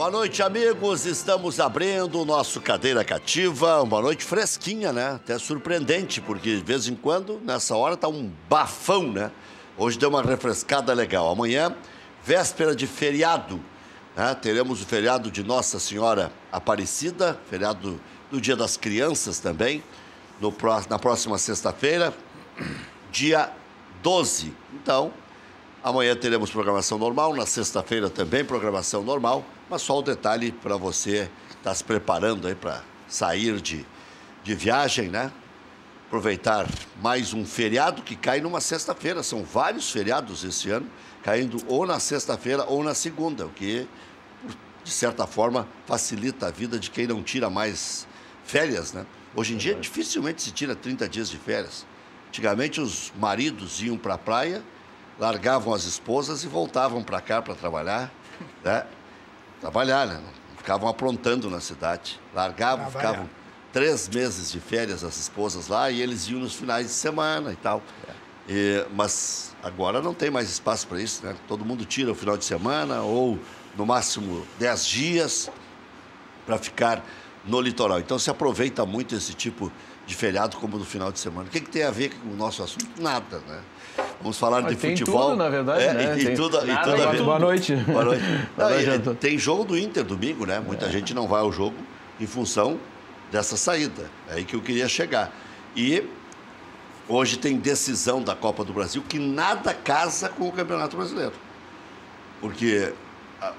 Boa noite, amigos. Estamos abrindo o nosso Cadeira Cativa. Uma noite fresquinha, né? Até surpreendente, porque de vez em quando, nessa hora, tá um bafão, né? Hoje deu uma refrescada legal. Amanhã, véspera de feriado, né? Teremos o feriado de Nossa Senhora Aparecida, feriado do Dia das Crianças também, na próxima sexta-feira, dia 12. Então, amanhã teremos programação normal, na sexta-feira também programação normal, mas só o detalhe para você que está se preparando aí para sair de viagem, né? Aproveitar mais um feriado que cai numa sexta-feira. São vários feriados esse ano, caindo ou na sexta-feira ou na segunda, o que, de certa forma, facilita a vida de quem não tira mais férias, né? Hoje em dia, dificilmente se tira 30 dias de férias. Antigamente, os maridos iam para a praia, largavam as esposas e voltavam para cá para trabalhar, né? Trabalhar, né? Ficavam aprontando na cidade. Largavam, ficavam 3 meses de férias as esposas lá e eles iam nos finais de semana e tal. Mas agora não tem mais espaço para isso, né? Todo mundo tira o final de semana ou, no máximo, 10 dias para ficar no litoral. Então, se aproveita muito esse tipo de feriado como no final de semana. O que tem a ver com o nosso assunto? Nada, né? Vamos falar de tem futebol. Tudo, na verdade, né? Tem tudo a ver. Boa noite. Boa noite. Não, tem jogo do Inter domingo, né? Muita gente não vai ao jogo em função dessa saída. É aí que eu queria chegar. E hoje tem decisão da Copa do Brasil que nada casa com o Campeonato Brasileiro. Porque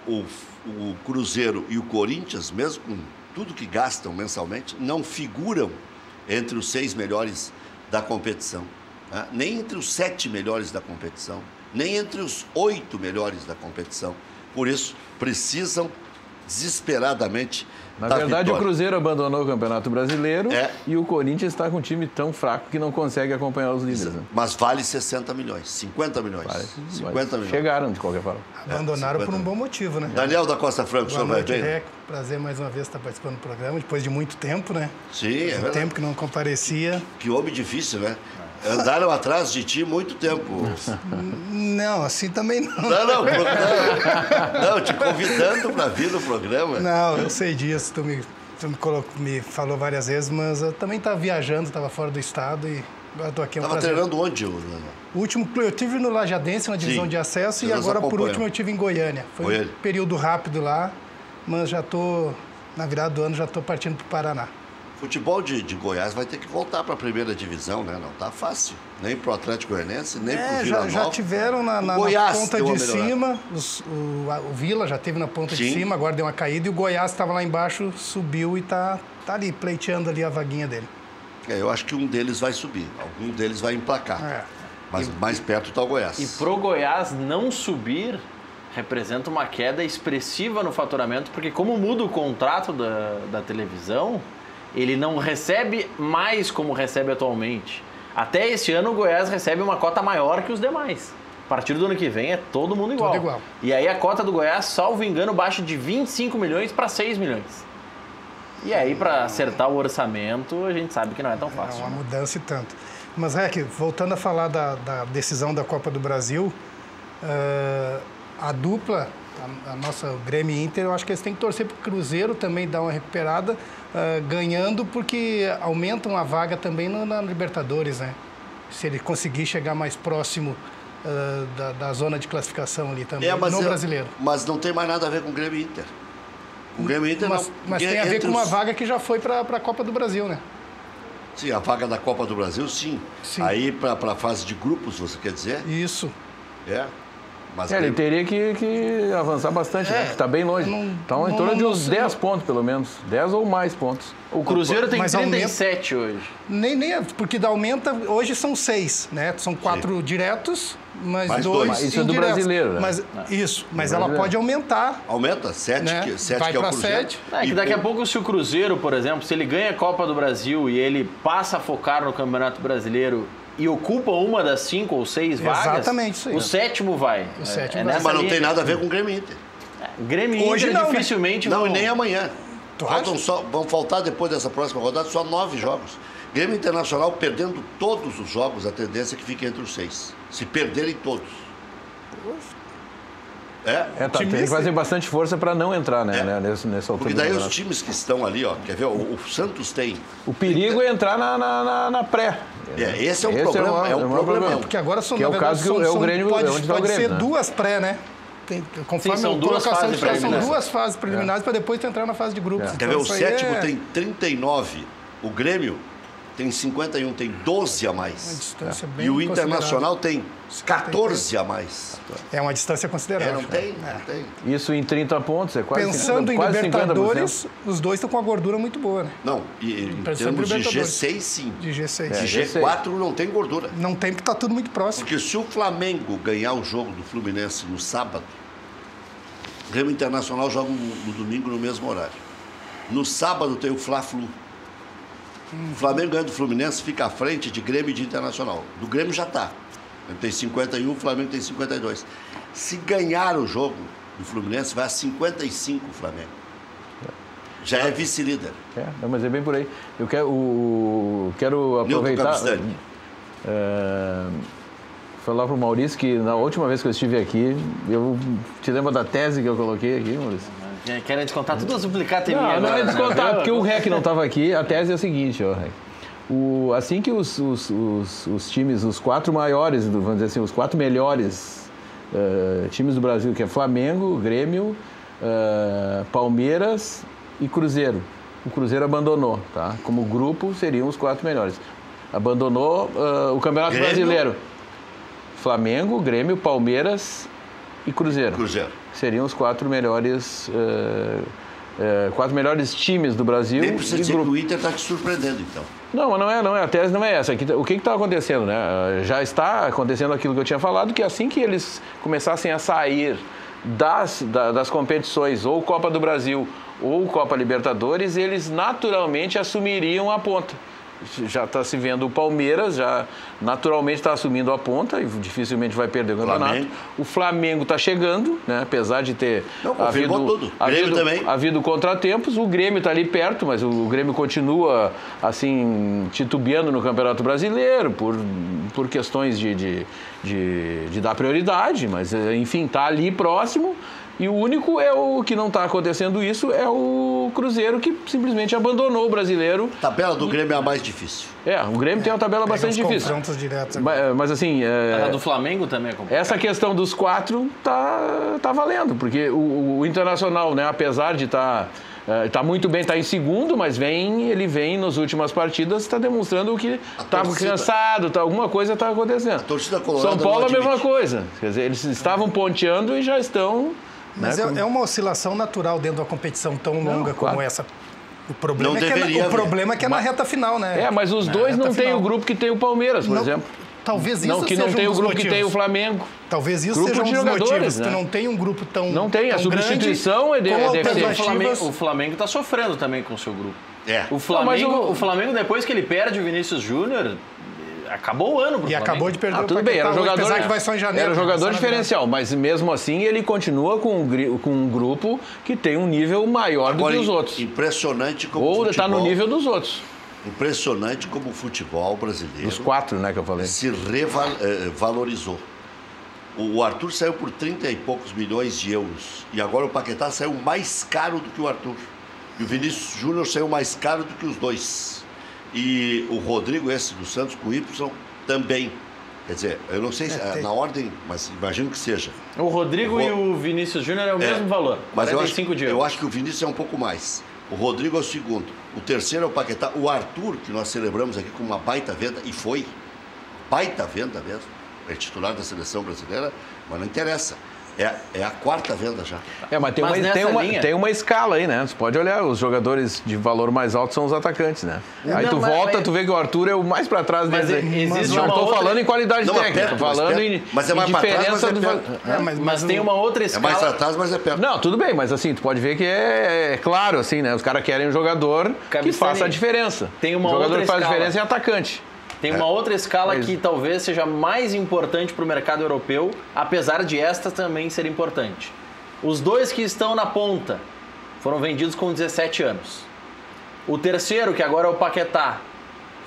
o Cruzeiro e o Corinthians, mesmo com tudo que gastam mensalmente, não figuram entre os 6 melhores da competição. Nem entre os 7 melhores da competição, nem entre os 8 melhores da competição. Por isso, precisam desesperadamente Na verdade, o Cruzeiro abandonou o Campeonato Brasileiro e o Corinthians está com um time tão fraco que não consegue acompanhar os líderes. Né? Mas vale 60 milhões, 50 milhões. 50 milhões. Chegaram, de qualquer forma. Abandonaram por um bom motivo, né? Daniel da Costa Franco, o senhor vai bem? Prazer mais uma vez estar participando do programa, depois de muito tempo, né? Sim, é verdade. Tempo que não comparecia. Que homem difícil, né? Andaram atrás de ti muito tempo. Não, assim também não. Não, te convidando para vir no programa. Não, eu sei disso. Tu me falou várias vezes, mas eu também estava viajando, estava fora do estado e eu estou aqui. Estava treinando onde? O último, eu tive no Lajadense, na divisão de acesso, e agora, por último, eu tive em Goiânia. Foi um período rápido lá, mas já estou, na virada do ano, já estou partindo para o Paraná. Futebol de Goiás vai ter que voltar para a primeira divisão, né? Não tá fácil. Nem para o Atlético Goianense, nem para o Vila Nova. Já tiveram na ponta de cima. O Vila já teve na ponta de cima, agora deu uma caída. E o Goiás estava lá embaixo, subiu e tá ali, pleiteando ali a vaguinha dele. Eu acho que um deles vai subir. Algum deles vai emplacar. Mas mais perto está o Goiás. E pro Goiás não subir representa uma queda expressiva no faturamento, porque como muda o contrato da televisão, ele não recebe mais como recebe atualmente. Até esse ano o Goiás recebe uma cota maior que os demais. A partir do ano que vem é todo mundo igual. Tudo igual. E aí a cota do Goiás, salvo engano, baixa de 25 milhões para 6 milhões. E aí, para acertar o orçamento, a gente sabe que não é tão fácil. É uma mudança e tanto. Mas, Rec, voltando a falar da decisão da Copa do Brasil, a dupla, a nossa Grêmio e Inter, eu acho que eles têm que torcer para o Cruzeiro também dar uma recuperada, ganhando, porque aumentam a vaga também na Libertadores, né? Se ele conseguir chegar mais próximo da zona de classificação ali também, no Brasileiro. Mas não tem mais nada a ver com o Grêmio e Inter. O Grêmio e Inter mas tem a ver com uma vaga que já foi para a Copa do Brasil, né? Sim, a vaga da Copa do Brasil, sim. Aí para a fase de grupos, você quer dizer? Isso. Mas ele teria que avançar bastante, né? Porque está bem longe. Então, em torno de uns 10 pontos, pelo menos. 10 ou mais pontos. O Cruzeiro tem 37 hoje. Nem, porque aumenta, hoje são 6, né? São 4 diretos, mas mais 2 Isso é do brasileiro, né? Mas ela pode aumentar. Aumenta, 7, né? Vai que é o Cruzeiro. 7. Que daqui a pouco, se o Cruzeiro, por exemplo, se ele ganha a Copa do Brasil e ele passa a focar no Campeonato Brasileiro e ocupa uma das 5 ou 6 vagas, exatamente isso aí. O sétimo vai. Mas não tem nada a ver com o Grêmio Inter. Grêmio e Inter não, dificilmente vão... Não, e nem amanhã. Vão faltar depois dessa próxima rodada só 9 jogos. Grêmio Internacional perdendo todos os jogos, a tendência é que fique entre os 6. Se perderem todos. Tem que fazer bastante força para não entrar, né? Nessa altura. Porque daí os times que estão ali, ó, quer ver? O Santos tem. O perigo é entrar na pré. Esse é um problema. É um problema. Porque agora são, que é o caso que o Grêmio pode ser duas pré, né? Conforme são duas fases são duas fases preliminares para depois entrar na fase de grupos. Quer ver? O sétimo tem 39. O Grêmio tem 51, tem 12 a mais. Uma distância bem E o Internacional tem 14 a mais. É uma distância considerável. Não tem. Isso em 30 pontos, é quase Pensando 50%, em Libertadores, os dois estão com uma gordura muito boa, né? Não, em termos de G6, sim. De G6. De G4 não tem gordura. Não tem porque está tudo muito próximo. Porque se o Flamengo ganhar o jogo do Fluminense no sábado, o Grêmio Internacional joga no domingo no mesmo horário. No sábado tem o Fla-Flu. O Flamengo ganha do Fluminense, fica à frente de Grêmio e de Internacional. Do Grêmio já está. Ele tem 51, o Flamengo tem 52. Se ganhar o jogo do Fluminense, vai a 55 o Flamengo. Já é vice-líder. Mas é bem por aí. Eu quero aproveitar... falar para o Maurício que na última vez que eu estive aqui, eu te lembro da tese que eu coloquei aqui, Maurício? Querem descontar tudo ou duplicar a Não, não é descontar, porque o REC não estava aqui. A tese é a seguinte, assim que os times, os 4 maiores, vamos dizer assim, os 4 melhores times do Brasil, que é Flamengo, Grêmio, Palmeiras e Cruzeiro. O Cruzeiro abandonou, tá? Como grupo, seriam os 4 melhores. Abandonou o Campeonato Brasileiro. Flamengo, Grêmio, Palmeiras e Cruzeiro. Seriam os 4 melhores times do Brasil. Nem precisa dizer que o Inter está te surpreendendo, então. Não, mas não é. A tese não é essa. O que está acontecendo, né? Já está acontecendo aquilo que eu tinha falado, que assim que eles começassem a sair das competições, ou Copa do Brasil ou Copa Libertadores, eles naturalmente assumiriam a ponta. Já está se vendo o Palmeiras, já naturalmente está assumindo a ponta e dificilmente vai perder o campeonato. O Flamengo está chegando, né? Apesar de ter havido contratempos. O Grêmio está ali perto, mas o Grêmio continua assim titubeando no Campeonato Brasileiro por questões de dar prioridade, mas enfim, está ali próximo. E o único que não está acontecendo isso é o Cruzeiro, que simplesmente abandonou o Brasileiro. A tabela do Grêmio é a mais difícil. O Grêmio tem uma tabela bastante difícil. Confrontos diretos. Mas assim... A do Flamengo também é complicado. Essa questão dos 4 tá valendo, porque o Internacional, né, apesar de tá muito bem, está em segundo, mas ele vem nas últimas partidas, está demonstrando que está cansado, alguma coisa está acontecendo. A torcida colorada São Paulo é a mesma coisa. Quer dizer, eles estavam ponteando e já estão... Mas é uma oscilação natural dentro de uma competição tão longa como essa. O problema é que é na reta final, né? Mas os dois não têm o grupo que tem o Palmeiras, por exemplo. Talvez isso seja não tem o grupo que tem o Flamengo. Talvez isso seja um dos motivos, que não tem um grupo tão Não tem, a substituição é deficiente. O Flamengo está sofrendo também com o seu grupo. O Flamengo, depois que ele perde o Vinícius Júnior... Acabou o ano pro Flamengo. Acabou de perder o tudo bem, era jogador, apesar que vai só em janeiro. Era jogador diferencial, mas mesmo assim ele continua com um grupo que tem um nível maior do que os outros. Impressionante como Ou está no nível dos outros. Impressionante como o futebol brasileiro... Os 4, né, que eu falei. Se revalorizou. O Arthur saiu por 30 e poucos milhões de euros. E agora o Paquetá saiu mais caro do que o Arthur. E o Vinícius Júnior saiu mais caro do que os dois. E o Rodrigo, esse do Santos, com o Y, também. Quer dizer, eu não sei se na ordem, mas imagino que seja. O Rodrigo e o Vinícius Júnior é o mesmo valor, mas eu acho que o Vinícius é um pouco mais. O Rodrigo é o segundo. O terceiro é o Paquetá. O Arthur, que nós celebramos aqui com uma baita venda, e foi baita venda mesmo. É titular da seleção brasileira, mas não interessa. É a 4ª venda já. Mas tem uma escala aí, né? Você pode olhar, os jogadores de valor mais alto são os atacantes, né? Aí tu vê que o Arthur é o mais para trás deles. Não estou falando em qualidade técnica, estou falando em diferença do... Mas tem uma outra escala... É mais para trás, mas é perto. Não, tudo bem, mas assim, tu pode ver que é claro, assim, né? Os caras querem um jogador que faça a diferença. O jogador que faz a diferença é atacante. Tem uma outra escala que talvez seja mais importante para o mercado europeu, apesar de esta também ser importante. Os 2 que estão na ponta foram vendidos com 17 anos. O terceiro, que agora é o Paquetá,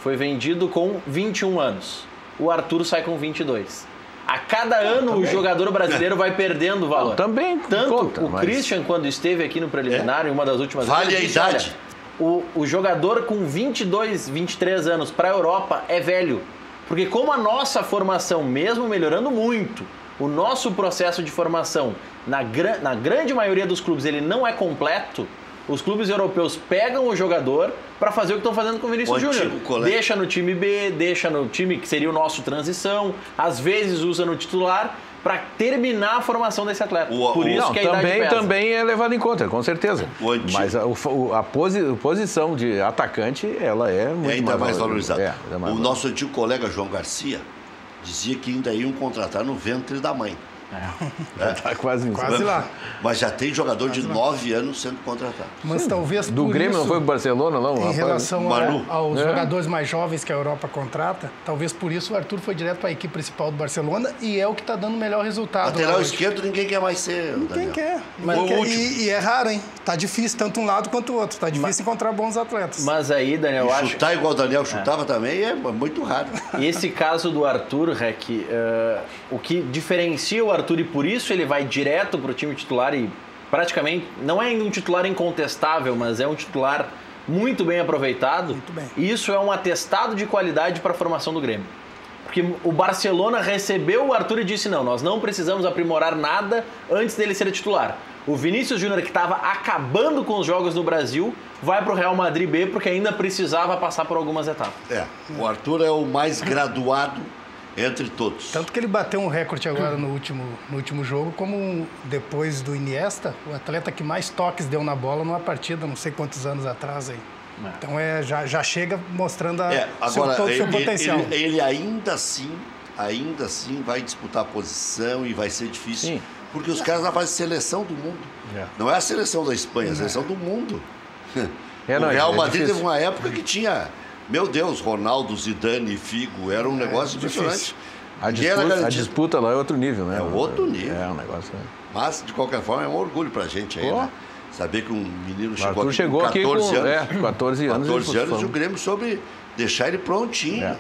foi vendido com 21 anos. O Arthur sai com 22. A cada ano o jogador brasileiro vai perdendo valor. Também Tanto conta, o mas... Christian, quando esteve aqui no preliminar, em uma das últimas Vale vezes, a idade. olha, o jogador com 22, 23 anos para a Europa é velho. Porque como a nossa formação, mesmo melhorando muito, o nosso processo de formação, na grande maioria dos clubes, ele não é completo, os clubes europeus pegam o jogador para fazer o que estão fazendo com o Vinícius Júnior. Deixa no time B, deixa no time que seria o nosso transição, às vezes usa no titular para terminar a formação desse atleta. Por isso que a idade pesa. Também é levado em conta, com certeza. Mas a posição de atacante, ela é muito ainda mais valorizada. O nosso antigo colega João Garcia dizia que ainda iam contratar no ventre da mãe. Tá quase lá. Mas já tem jogador de 9 anos sendo contratado. Mas talvez do Grêmio não foi pro Barcelona, não? Em relação aos jogadores mais jovens que a Europa contrata, talvez por isso o Arthur foi direto para a equipe principal do Barcelona e é o que está dando o melhor resultado. Lateral esquerdo ninguém quer mais ser. Ninguém quer. E é raro, hein? Tá difícil tanto um lado quanto o outro. Tá difícil encontrar bons atletas. Mas aí, Daniel, eu acho... Chutar igual o Daniel chutava também é muito raro. Esse caso do Arthur, Rec, o que diferencia o Arthur e por isso ele vai direto para o time titular e praticamente não é ainda um titular incontestável, mas é um titular muito bem aproveitado. Muito bem. Isso é um atestado de qualidade para a formação do Grêmio. Porque o Barcelona recebeu o Arthur e disse, não, nós não precisamos aprimorar nada antes dele ser titular. O Vinícius Júnior, que estava acabando com os jogos no Brasil, vai para o Real Madrid B porque ainda precisava passar por algumas etapas. O Arthur é o mais graduado entre todos. Tanto que ele bateu um recorde agora no último jogo, como depois do Iniesta, o atleta que mais toques deu na bola numa partida, não sei quantos anos atrás aí. Então já chega mostrando todo o seu potencial. Ele ainda assim vai disputar a posição e vai ser difícil. Sim. Porque os caras já fazem seleção do mundo. Não é a seleção da Espanha, é a seleção do mundo. O Real Madrid teve uma época que tinha... Meu Deus, Ronaldo, Zidane, Figo, era um negócio impressionante. A disputa lá é outro nível, né? É outro nível. É um negócio... Mas, de qualquer forma, é um orgulho pra gente aí, né? Saber que um menino chegou aqui com 14 anos. 14 anos. 14 anos e o Grêmio soube deixar ele prontinho.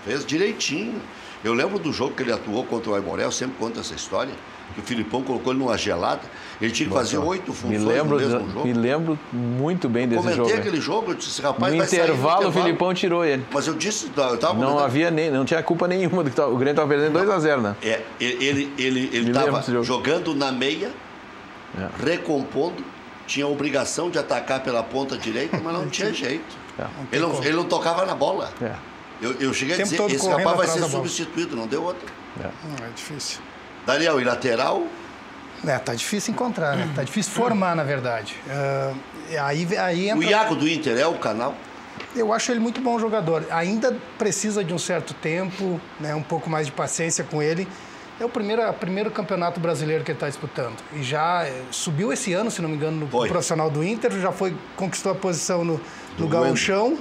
Fez direitinho. Eu lembro do jogo que ele atuou contra o Aimoré, eu sempre conto essa história, que o Filipão colocou ele numa gelada, ele tinha que fazer 8 funções no mesmo jogo. Me lembro muito bem desse jogo. Comentei aquele jogo, eu disse, rapaz, no intervalo o Filipão tirou ele. Mas eu disse, eu tava não tinha culpa nenhuma do que o Grêmio estava perdendo 2-0, né? Ele estava jogando na meia, recompondo, tinha a obrigação de atacar pela ponta direita, mas não tinha jeito. Ele não tocava na bola. Eu cheguei a dizer, esse rapaz vai ser substituído, não deu outro. É difícil. Daniel, e lateral? Tá difícil encontrar, né? Tá difícil formar, na verdade. Aí entra... O Iago do Inter é o canal? Eu acho ele muito bom jogador. Ainda precisa de um certo tempo, né? Um pouco mais de paciência com ele. É o primeiro campeonato brasileiro que ele está disputando. E já subiu esse ano, se não me engano, no profissional do Inter. Já conquistou a posição no Gauchão,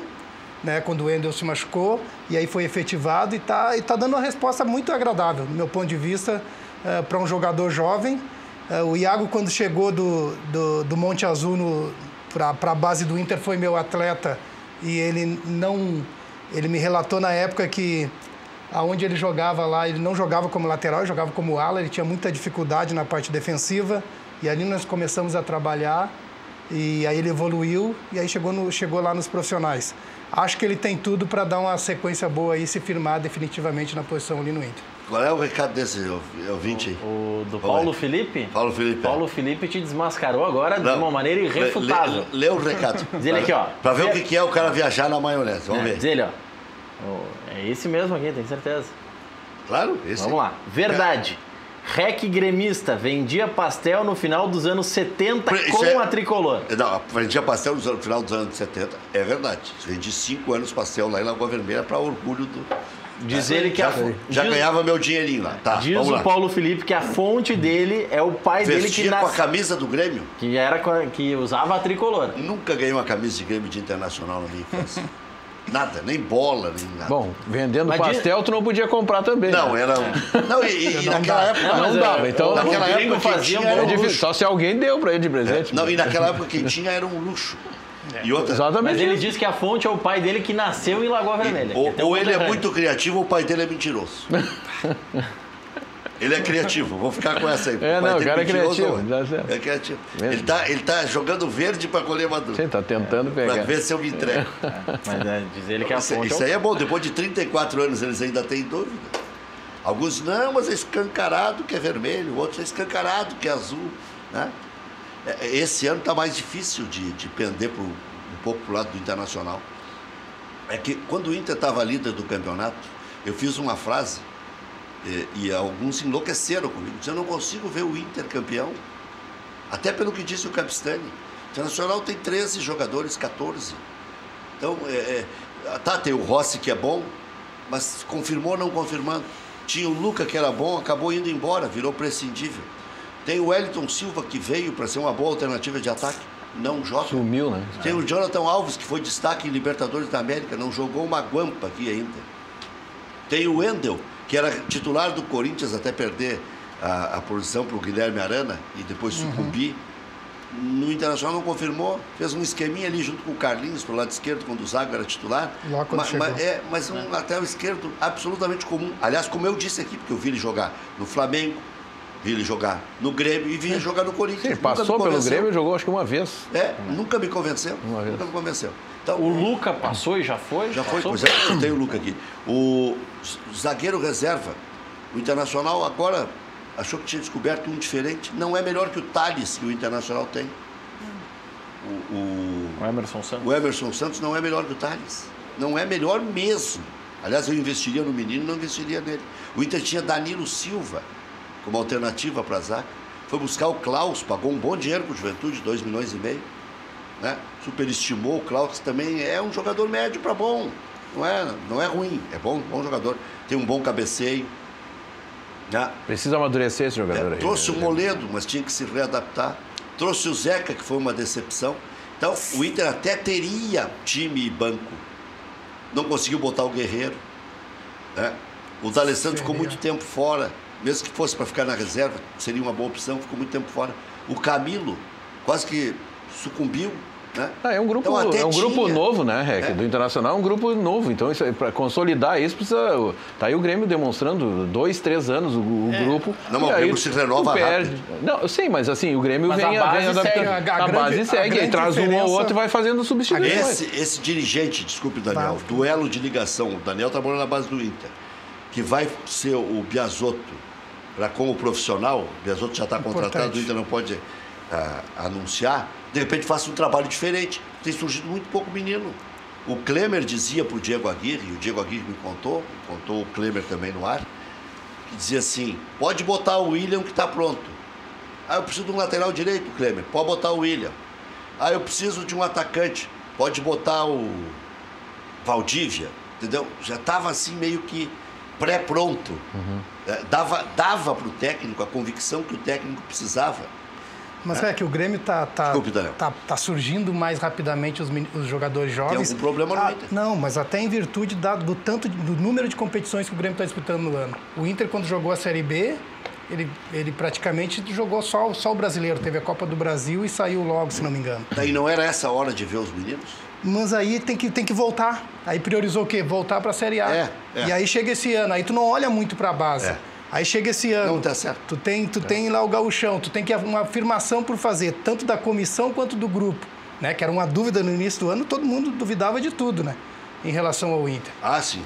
né, quando o Wendel se machucou. E aí foi efetivado e tá dando uma resposta muito agradável, do meu ponto de vista, para um jogador jovem. O Iago, quando chegou do Monte Azul para a base do Inter, foi meu atleta. E ele me relatou na época que aonde ele jogava lá, ele não jogava como lateral, ele jogava como ala, ele tinha muita dificuldade na parte defensiva. E ali nós começamos a trabalhar, e aí ele evoluiu, e aí chegou lá nos profissionais. Acho que ele tem tudo para dar uma sequência boa e se firmar definitivamente na posição ali no Inter. Qual é o recado desse ouvinte aí? O do Paulo Felipe? Paulo Felipe. Paulo Felipe te desmascarou agora de uma maneira irrefutável. Lê o recado. Diz ele aqui, ó. Para ver o que é o cara viajar na maionese. Vamos ver. Diz ele, ó. É esse mesmo aqui, tenho certeza. Claro, esse. Vamos lá. Verdade. Rec gremista vendia pastel no final dos anos 70 com a tricolor. Não, vendia pastel no final dos anos 70, é verdade. Vendi 5 anos pastel lá em Lagoa Vermelha para orgulho do... Diz ele que já ganhava meu dinheirinho lá. Tá, diz o Paulo Felipe que a fonte dele é o pai dele que com a camisa do Grêmio. Que usava a tricolor. Nunca ganhei uma camisa de Grêmio de Internacional na minha infância. Nada, nem bola, nem nada. Bom, vendendo pastel, tu não podia comprar também. Não, né? era... Não, e naquela época... Não dava, então... Naquela época fazia era difícil. Só se alguém deu pra ele de presente. Não, e naquela época quem tinha era um luxo. E outra... Exatamente. Mas ele diz que a fonte é o pai dele que nasceu em Lagoa Vermelha. Ou ele é muito criativo ou o pai dele é mentiroso. Ele é criativo, vou ficar com essa aí. Não, o cara é criativo. É criativo. Ele tá jogando verde para colher maduro. Sim, tá tentando pegar. Para ver se eu me entrego. Mas diz ele que a fonte... Isso aí é bom, depois de 34 anos eles ainda têm dúvida. Alguns, não, mas é escancarado que é vermelho, outros é escancarado que é azul. Né? Esse ano está mais difícil de pender um pouco para o lado do Internacional. É que quando o Inter estava líder do campeonato, eu fiz uma frase e alguns enlouqueceram comigo. Dizendo, eu não consigo ver o Inter campeão. Até pelo que disse o Capistani. O Internacional tem 13 jogadores, 14. Então, tem o Rossi que é bom, mas confirmou não confirmando. Tinha o Luca que era bom, acabou indo embora, virou prescindível. Tem o Wellington Silva que veio para ser uma boa alternativa de ataque, não joga. Sumiu, né? Tem o Jonathan Alves que foi destaque em Libertadores da América, não jogou uma guampa aqui ainda. Tem o Wendel, que era titular do Corinthians até perder a posição para o Guilherme Arana e depois sucumbir. No Internacional não confirmou, fez um esqueminha ali junto com o Carlinhos, pro lado esquerdo, quando o Zago era titular. Lá quando chegou. Mas um lateral esquerdo absolutamente comum. Aliás, como eu disse aqui, porque eu vi ele jogar no Flamengo, vi ele jogar no Grêmio e vi ele jogar no Corinthians. Sim, passou pelo Grêmio e jogou acho que uma vez. Nunca me convenceu. Nunca me convenceu. Então, o Luca passou e já foi? Já foi, pois é, eu tenho o Luca aqui. O zagueiro reserva, o Internacional agora achou que tinha descoberto um diferente. Não é melhor que o Tales que o Internacional tem. O Emerson Santos. O Emerson Santos não é melhor que o Tales. Não é melhor mesmo. Aliás, eu investiria no menino, não investiria nele. O Inter tinha Danilo Silva como alternativa para a zaga. Foi buscar o Klaus, pagou um bom dinheiro para o Juventude, 2,5 milhões. Né? Superestimou o Klaus, que também é um jogador médio para bom. Não é ruim, é bom jogador. Tem um bom cabeceio. Né? Precisa amadurecer esse jogador aí. Trouxe o Moledo, mas tinha que se readaptar. Trouxe o Zeca, que foi uma decepção. Então, o Inter até teria time e banco. Não conseguiu botar o Guerreiro. Né? O D'Alessandro ficou muito tempo fora. Mesmo que fosse para ficar na reserva, seria uma boa opção, ficou muito tempo fora. O Camilo quase que sucumbiu. Né? É um grupo, então, grupo novo, né, Rec? Do Internacional é um grupo novo. Então, para consolidar isso, precisa. Tá aí o Grêmio demonstrando 2, 3 anos o grupo. Não, mas o Grêmio se renova rápido. Não, sim, mas assim, o Grêmio vem adaptando. A base segue, aí traz um ou outro e vai fazendo substituições. Esse dirigente, desculpe, Daniel, duelo de ligação, o Daniel trabalhou na base do Inter, que vai ser o Biasotto como profissional, o Biasotto já está contratado, o Inter não pode anunciar. De repente faça um trabalho diferente. Tem surgido muito pouco menino. O Klemer dizia para o Diego Aguirre, e o Diego Aguirre me contou o Klemer também no ar, que dizia assim, pode botar o William que está pronto. Eu preciso de um lateral direito, Klemer, pode botar o William. Eu preciso de um atacante, pode botar o Valdívia, entendeu? Já estava assim meio que pré-pronto. Dava para o técnico a convicção que o técnico precisava. Mas é que o Grêmio tá surgindo mais rapidamente os jogadores jovens. Tem algum problema no Inter? Não, mas até em virtude do número de competições que o Grêmio está disputando no ano. O Inter, quando jogou a Série B, ele praticamente jogou só o brasileiro. Teve a Copa do Brasil e saiu logo, se não me engano. E não era essa a hora de ver os meninos? Mas aí tem que voltar. Aí priorizou o quê? Voltar para a Série A. E aí chega esse ano. Aí tu não olha muito para a base. Aí chega esse ano, não tá certo. Tu tem lá o gauchão, tu tem que uma afirmação por fazer, tanto da comissão quanto do grupo, né? Que era uma dúvida no início do ano, todo mundo duvidava de tudo, né? Em relação ao Inter. Sim.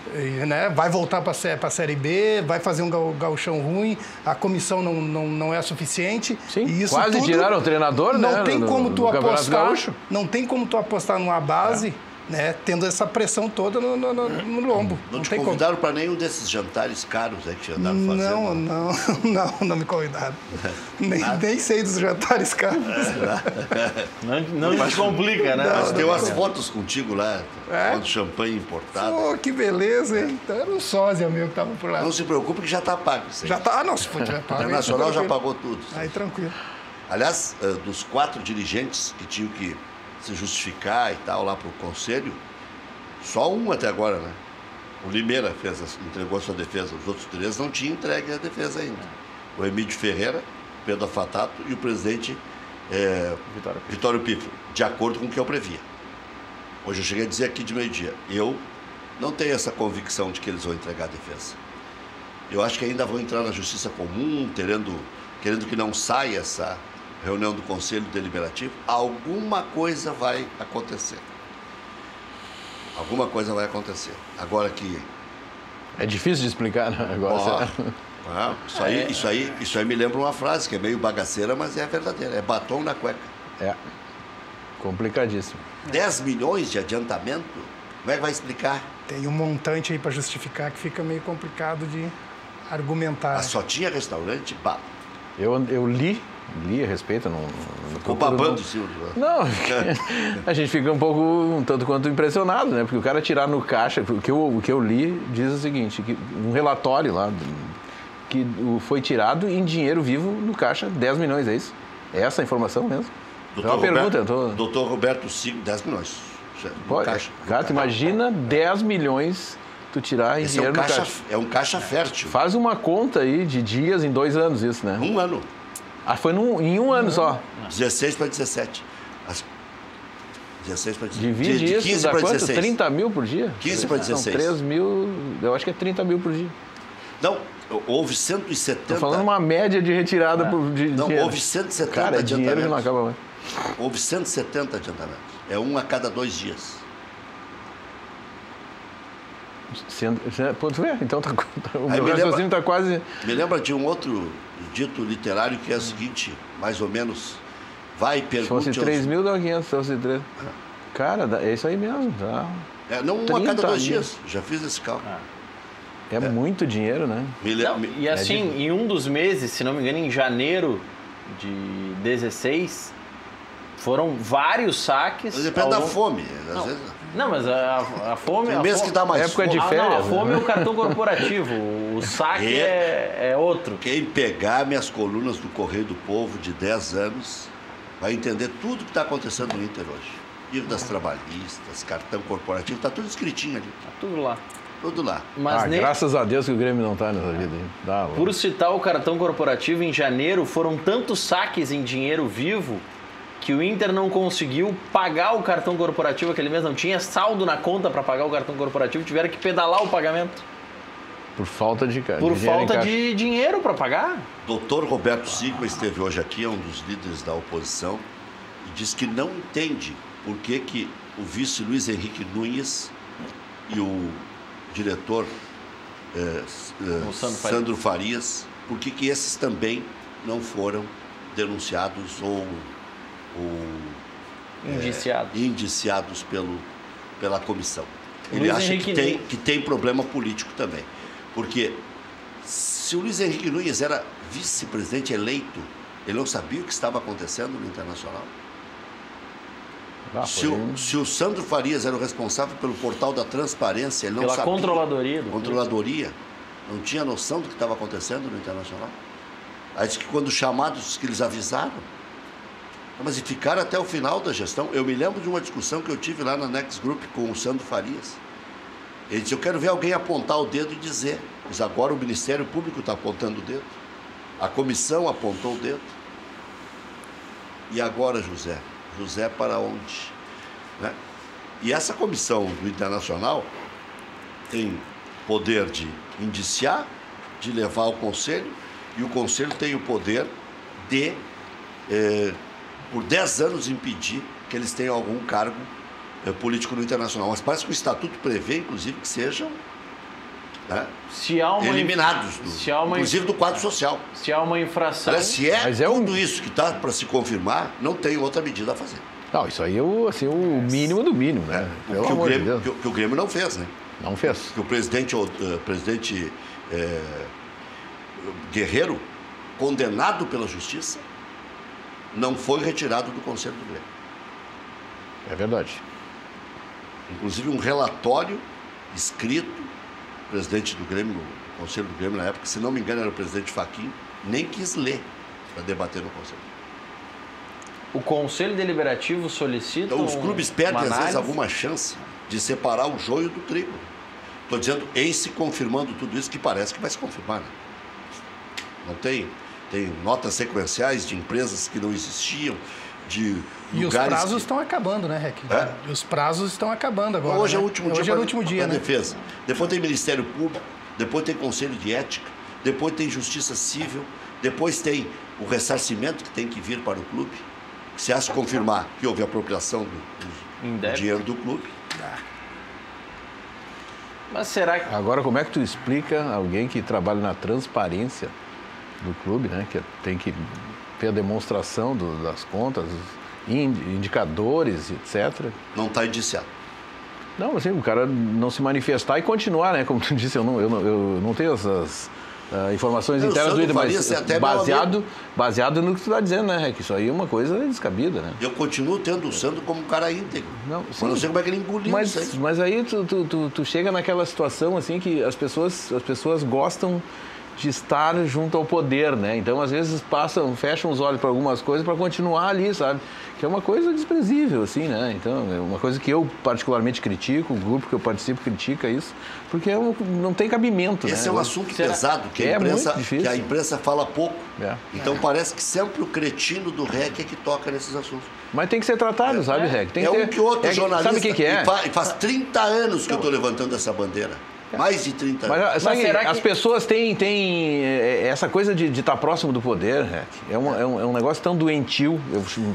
Né? Vai voltar para a Série B, vai fazer um gauchão ruim, a comissão não é suficiente. Sim, e isso quase tiraram o treinador, não né? Tem como tu apostar, não tem como tu apostar numa base... Né, tendo essa pressão toda no lombo. Não te convidaram para nenhum desses jantares caros que andaram fazendo? Não me convidaram. Nem sei dos jantares caros. Não te complica, né? Mas tem umas fotos contigo lá, tomando champanhe importado. Que beleza, hein? Então era um sósia meu que estava por lá. Não se preocupe que já está pago. Já está? Não, se for já pago. O Internacional já pagou tudo. Aí tranquilo. Aliás, dos 4 dirigentes que tinham que se justificar e tal lá para o conselho, só um até agora, né? O Limeira entregou a sua defesa, os outros 3 não tinham entregue a defesa ainda. O Emílio Ferreira, Pedro Afatato e o presidente Vitório Pifo, de acordo com o que eu previa. Hoje eu cheguei a dizer aqui de meio-dia, eu não tenho essa convicção de que eles vão entregar a defesa. Eu acho que ainda vão entrar na Justiça Comum, querendo que não saia essa reunião do Conselho Deliberativo. Alguma coisa vai acontecer. Alguma coisa vai acontecer. Agora que... É difícil de explicar, né? Agora, isso aí me lembra uma frase que é meio bagaceira, mas é verdadeira. É batom na cueca. É. Complicadíssimo. 10 milhões de adiantamento? Como é que vai explicar? Tem um montante aí para justificar que fica meio complicado de argumentar. Só tinha restaurante, bar. Eu li a respeito, não ficou babando em cima. Não, a gente fica um tanto quanto impressionado, né? Porque o cara tirar no caixa, o que eu li diz o seguinte, que um relatório lá, que foi tirado em dinheiro vivo no caixa 10 milhões, é isso? É essa a informação mesmo? É uma pergunta. Doutor Roberto Sigo, 10 milhões. Caixa. Cara, tu imagina 10 milhões tu tirar em dinheiro no caixa. É um caixa fértil. Faz uma conta aí de dias em 2 anos isso, né? Um ano. Foi em um ano só. 16 para 17. 16 para 17. Divide de isso, 15 dá para quanto? 16. 30 mil por dia? 15 para 16. São 3 mil, eu acho que é 30 mil por dia. Não, houve 170... Estou falando uma média de retirada por dia. Não, houve 170 cara, adiantamentos. Dinheiro que não acaba mais. Houve 170 adiantamentos. É um a cada 2 dias. Pô, tu vê? Então o meu raciocínio está quase... Me lembra de um outro dito literário que é o seguinte, mais ou menos, vai e pergunte... Se fosse 3 mil, dá 500, se fosse 3... Cara, é isso aí mesmo. Tá? Não um a cada 2 dias, já fiz esse cálculo. É muito dinheiro, né? E assim, em um dos meses, se não me engano, em janeiro de 16, foram vários saques... Mas depende da fome, às vezes... Não, mas a fome... Tem mês que dá mais época fome. de férias. A fome é o cartão corporativo, o saque é outro. Quem pegar minhas colunas do Correio do Povo de 10 anos vai entender tudo que está acontecendo no Inter hoje. Dívidas trabalhistas, cartão corporativo, está tudo escritinho ali. Tá tudo lá. Tudo lá. Mas graças a Deus que o Grêmio não está nessa vida. Por citar o cartão corporativo, em janeiro foram tantos saques em dinheiro vivo que o Inter não conseguiu pagar o cartão corporativo aquele mês, não tinha saldo na conta para pagar o cartão corporativo, tiveram que pedalar o pagamento. Por falta de dinheiro para pagar. Doutor Roberto Sigma esteve hoje aqui, é um dos líderes da oposição, e diz que não entende por que o vice Luiz Henrique Nunes e o diretor Sandro Farias, por que esses também não foram denunciados ou indiciados pela comissão. Ele acha que tem problema político também. Porque se o Luiz Henrique Nunes era vice-presidente eleito, ele não sabia o que estava acontecendo no Internacional. Se o Sandro Farias era o responsável pelo portal da transparência, ele não sabia. Pela controladoria. Não tinha noção do que estava acontecendo no Internacional. Aí diz que quando chamados, que eles avisaram. Mas e ficaram até o final da gestão. Eu me lembro de uma discussão que eu tive lá na Next Group com o Sandro Farias. Ele disse, eu quero ver alguém apontar o dedo e dizer. Mas agora o Ministério Público está apontando o dedo. A comissão apontou o dedo. E agora, José? José para onde? Né? E essa comissão do Internacional tem poder de indiciar, de levar ao Conselho, e o Conselho tem o poder de... por 10 anos impedir que eles tenham algum cargo político no Internacional. Mas parece que o Estatuto prevê, inclusive, que sejam eliminados, inclusive do quadro social. Se há uma infração... Aliás, se tudo isso que está para se confirmar, não tem outra medida a fazer. Não, isso aí é o mínimo do mínimo, né? Que o Grêmio não fez, né? Não fez. Que o presidente Guerreiro, condenado pela Justiça, não foi retirado do Conselho do Grêmio. É verdade. Inclusive um relatório escrito, o presidente do Grêmio, no Conselho do Grêmio na época, se não me engano era o presidente Fachin, nem quis ler para debater no Conselho. O Conselho Deliberativo solicita... Então os clubes perdem às vezes alguma chance de separar o joio do trigo. Estou dizendo, em se confirmando tudo isso, que parece que vai se confirmar, né? Não tem notas sequenciais de empresas que não existiam, de e os prazos estão acabando, né, Rec? Os prazos estão acabando agora. Hoje né? é o último dia para a defesa. Depois tem Ministério Público, depois tem Conselho de Ética. depois tem justiça civil, depois tem o ressarcimento que tem que vir para o clube. Se há se confirmar que houve apropriação do dinheiro do clube. Mas será que... Agora, como é que tu explica alguém que trabalha na transparência do clube, né? Que tem que ter a demonstração das contas, indicadores, etc. Não está indiciado. Não, assim, o cara não se manifestar e continuar, né? Como tu disse, eu não tenho essas informações internas do IDE, mas baseado no que tu está dizendo, né? Que isso aí é uma coisa descabida, né? Eu continuo tendo o Sandro como um cara íntegro. Não, mas não sei como é que ele engoliu isso aí. Mas aí tu chega naquela situação assim que as pessoas gostam de estar junto ao poder, né? Então, às vezes, fecham os olhos para algumas coisas para continuar ali, sabe? Que é uma coisa desprezível, assim, né? Então, é uma coisa que eu particularmente critico, o grupo que eu participo critica isso, porque não tem cabimento, Esse né? é um assunto pesado, que a imprensa fala pouco. Então, parece que sempre o cretino do REC é que toca nesses assuntos. Mas tem que ser tratado, sabe, REC? Tem um que outro jornalista... Sabe o que é? E faz 30 anos que eu estou levantando essa bandeira. Mais de 30 anos. Mas será que as pessoas têm essa coisa de estar próximo do poder, REC? É um negócio tão doentio,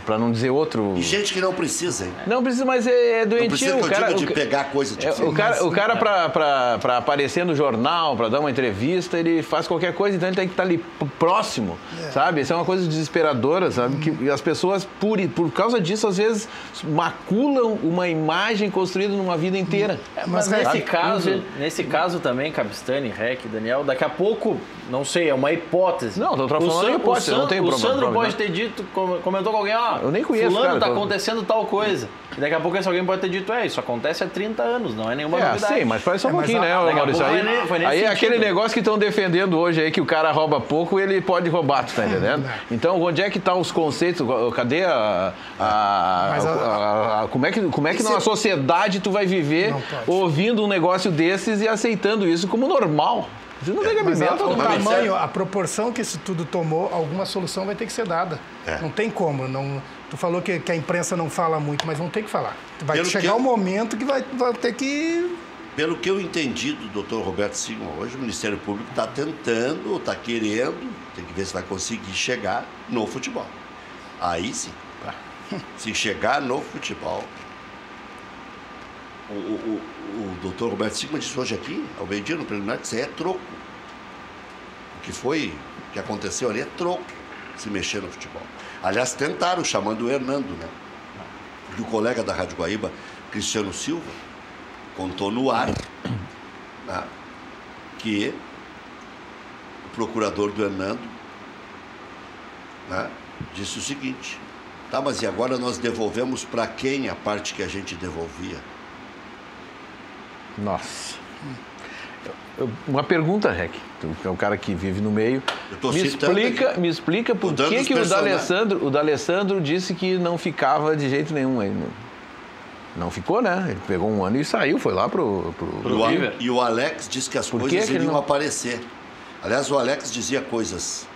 para não dizer outro... E gente que não precisa, hein? Não precisa, mas é doentio. Não precisa que eu diga de pegar coisa de o cara para aparecer no jornal, para dar uma entrevista, ele faz qualquer coisa, então ele tem que estar ali próximo, sabe? Isso é uma coisa desesperadora, sabe? Que as pessoas, por causa disso, às vezes, maculam uma imagem construída numa vida inteira. Mas nesse caso também, Cabistani, REC, Daniel, daqui a pouco, não sei, é uma hipótese. Não, estou falando de hipótese, não tenho problema. O Sandro pode ter dito, comentou com alguém, eu nem conheço, fulano está acontecendo tal coisa. E daqui a pouco esse alguém pode ter dito, isso acontece há 30 anos, não é nenhuma novidade. Sim, mas faz só um pouquinho, né, Maurício? Aí é aquele negócio que estão defendendo hoje aí, que o cara rouba pouco e ele pode roubar, tu tá entendendo? Então, onde é que estão os conceitos? Cadê como é que numa sociedade tu vai viver ouvindo um negócio desses e aceitando isso como normal? Isso não tem cabimento. O tamanho, a proporção que isso tudo tomou, alguma solução vai ter que ser dada. Não tem como. Tu falou que a imprensa não fala muito, mas não tem que falar. Vai chegar um momento que vai ter que... Pelo que eu entendi do Dr. Roberto Sigmund, hoje o Ministério Público está tentando, está querendo, tem que ver se vai conseguir chegar no futebol. Aí sim. Se chegar no futebol... O doutor Roberto Sigmund disse hoje aqui, ao meio-dia, no preliminar, que isso aí é troco. O que aconteceu ali é troco, se mexer no futebol. Aliás, tentaram, chamando o Hernando, né? E o colega da Rádio Guaíba, Cristiano Silva, contou no ar, né, que o procurador do Hernando, né, disse o seguinte: mas e agora nós devolvemos para quem a parte que a gente devolvia? Nossa. Uma pergunta, REC. Tu é um cara que vive no meio. Me explica por que o D'Alessandro disse que não ficava de jeito nenhum aí. Não ficou, né? Ele pegou um ano e saiu, foi lá pro River. E o Alex disse que as coisas iriam aparecer. Aliás, o Alex dizia coisas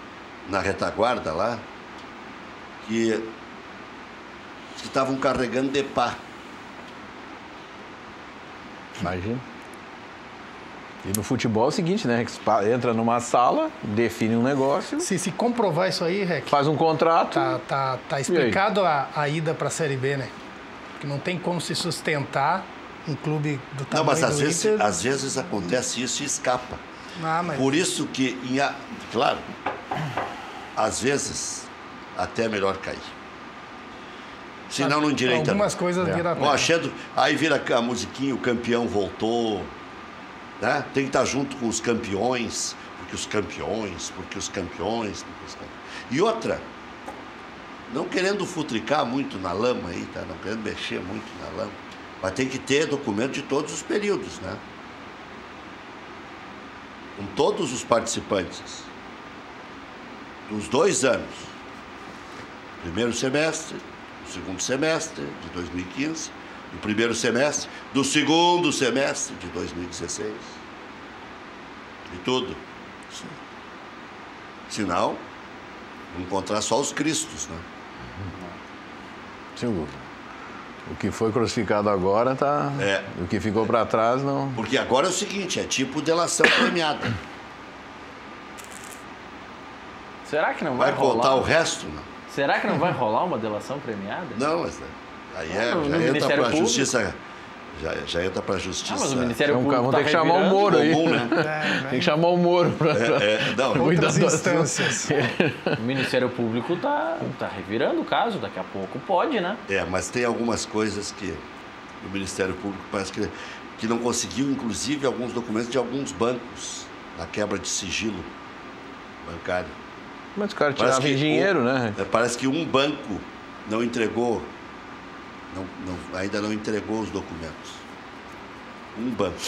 na retaguarda lá que estavam carregando de pá. Imagina. E no futebol é o seguinte, né? Entra numa sala, define um negócio. Se comprovar isso aí, REC... Faz um contrato. Tá explicado a ida para a Série B, né? Porque não tem como se sustentar um clube do tamanho do Inter. Não, mas às vezes acontece isso e escapa. Por isso que, claro, às vezes até é melhor cair. Senão não endireita. Algumas coisas viram... Aí vira a musiquinha, o campeão voltou, né? Tem que estar junto com os campeões, porque os campeões. E outra, não querendo futricar muito na lama aí, tá? Não querendo mexer muito na lama, mas tem que ter documento de todos os períodos, né? Com todos os participantes dos 2 anos. Primeiro semestre, segundo semestre de 2015, do primeiro semestre, do segundo semestre de 2016. E tudo. Senão, vamos encontrar só os cristos, né? Sim, o que foi crucificado agora tá. O que ficou para trás não. Porque agora é o seguinte, é tipo delação premiada. Será que não vai Vai rolar? contar o resto? Não. Será que não vai rolar uma delação premiada? Não, mas aí no já entra Ministério para a Público. Justiça. Já entra para a Justiça. Ah, mas o Ministério Público Vamos tá ter que chamar o revirando. Moro aí. comum, né? Tem que chamar o Moro. Não, Outras instâncias. O Ministério Público tá revirando o caso, daqui a pouco pode, né? mas tem algumas coisas que o Ministério Público parece que não conseguiu, inclusive, alguns documentos de alguns bancos na quebra de sigilo bancário. Mas o cara Parece tirava em que dinheiro, né? Parece que um banco não entregou, ainda não entregou os documentos. Um banco.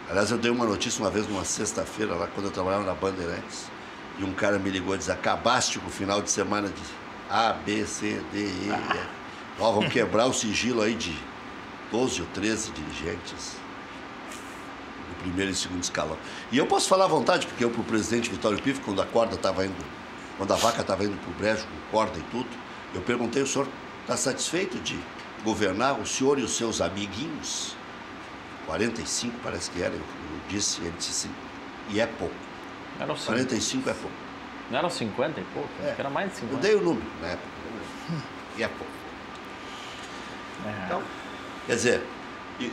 Aliás, eu dei uma notícia uma vez, numa sexta-feira, lá quando eu trabalhava na Bandeirantes, e um cara me ligou e disse: acabaste com o final de semana de A, B, C, D, E, F. Ó, vamos quebrar o sigilo aí de 12 ou 13 dirigentes do primeiro e segundo escalão. E eu posso falar à vontade, porque eu, pro presidente Vitório Pifo, quando a vaca estava indo pro brejo, com corda e tudo, eu perguntei: o senhor está satisfeito de governar, o senhor e os seus amiguinhos? 45 parece que era, eu disse, ele disse sim, e é pouco. Eram 45 é pouco. Não eram 50 e pouco? Acho que era mais de 50. Eu dei o número na época, e é pouco. Então, quer dizer,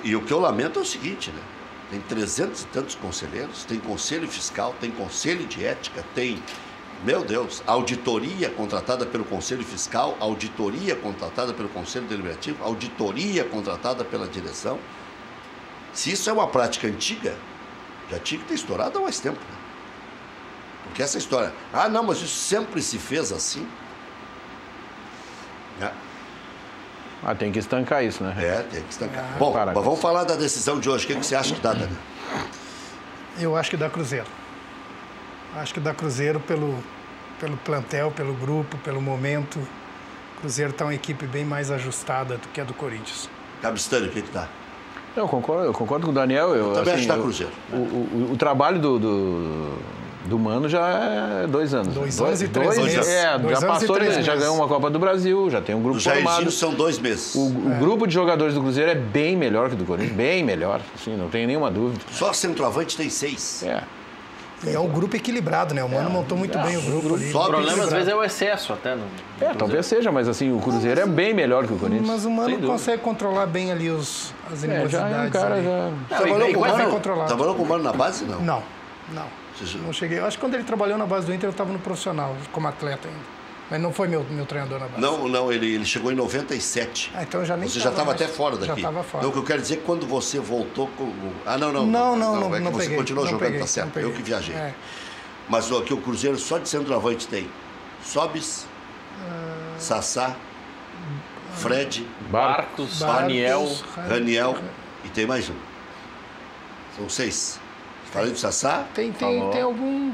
e o que eu lamento é o seguinte, né? Tem 300 e tantos conselheiros, tem conselho fiscal, tem conselho de ética, tem, meu Deus, auditoria contratada pelo conselho fiscal, auditoria contratada pelo conselho deliberativo, auditoria contratada pela direção. Se isso é uma prática antiga, já tinha que ter estourado há mais tempo, né? Porque essa história, não, mas isso sempre se fez assim. Tem que estancar isso, né? Tem que estancar. Bom, mas vamos falar da decisão de hoje. O que você acha que dá, Daniel? Eu acho que dá Cruzeiro. Acho que dá Cruzeiro pelo plantel, pelo grupo, pelo momento. O Cruzeiro está uma equipe bem mais ajustada do que a do Corinthians. Cabistani, o que dá? Eu concordo com o Daniel. Eu também assim, acho que dá Cruzeiro. O trabalho do Mano já é 2 anos. 2 anos e 3 meses. Já passou, já ganhou uma Copa do Brasil, já tem um grupo formado. São 2 meses. O grupo de jogadores do Cruzeiro é bem melhor que o do Corinthians, bem melhor, assim, não tem nenhuma dúvida. Só centroavante tem 6. E é um grupo equilibrado, né? O Mano montou muito bem o grupo ali. O problema às vezes é o excesso até. Talvez seja, mas assim, o Cruzeiro é bem melhor que o Corinthians. Mas o Mano consegue controlar bem ali as animosidades. Já é um cara, já... Trabalhou com o Mano na base, não? Não. Não cheguei. Eu acho que quando ele trabalhou na base do Inter, eu estava no profissional, como atleta ainda. Mas não foi meu treinador na base. Não, ele chegou em 97. Então eu já nem Você já estava até fora daqui. Já estava fora. Não, o que eu quero dizer é que quando você voltou com... Não é que você peguei, continuou jogando, peguei, tá certo. Eu que viajei. É. Mas aqui o Cruzeiro só de centroavante tem Sobis, Sassá, Fred, Barcos, Raniel e tem mais um. São 6. Falei do Sassá? Tem algum...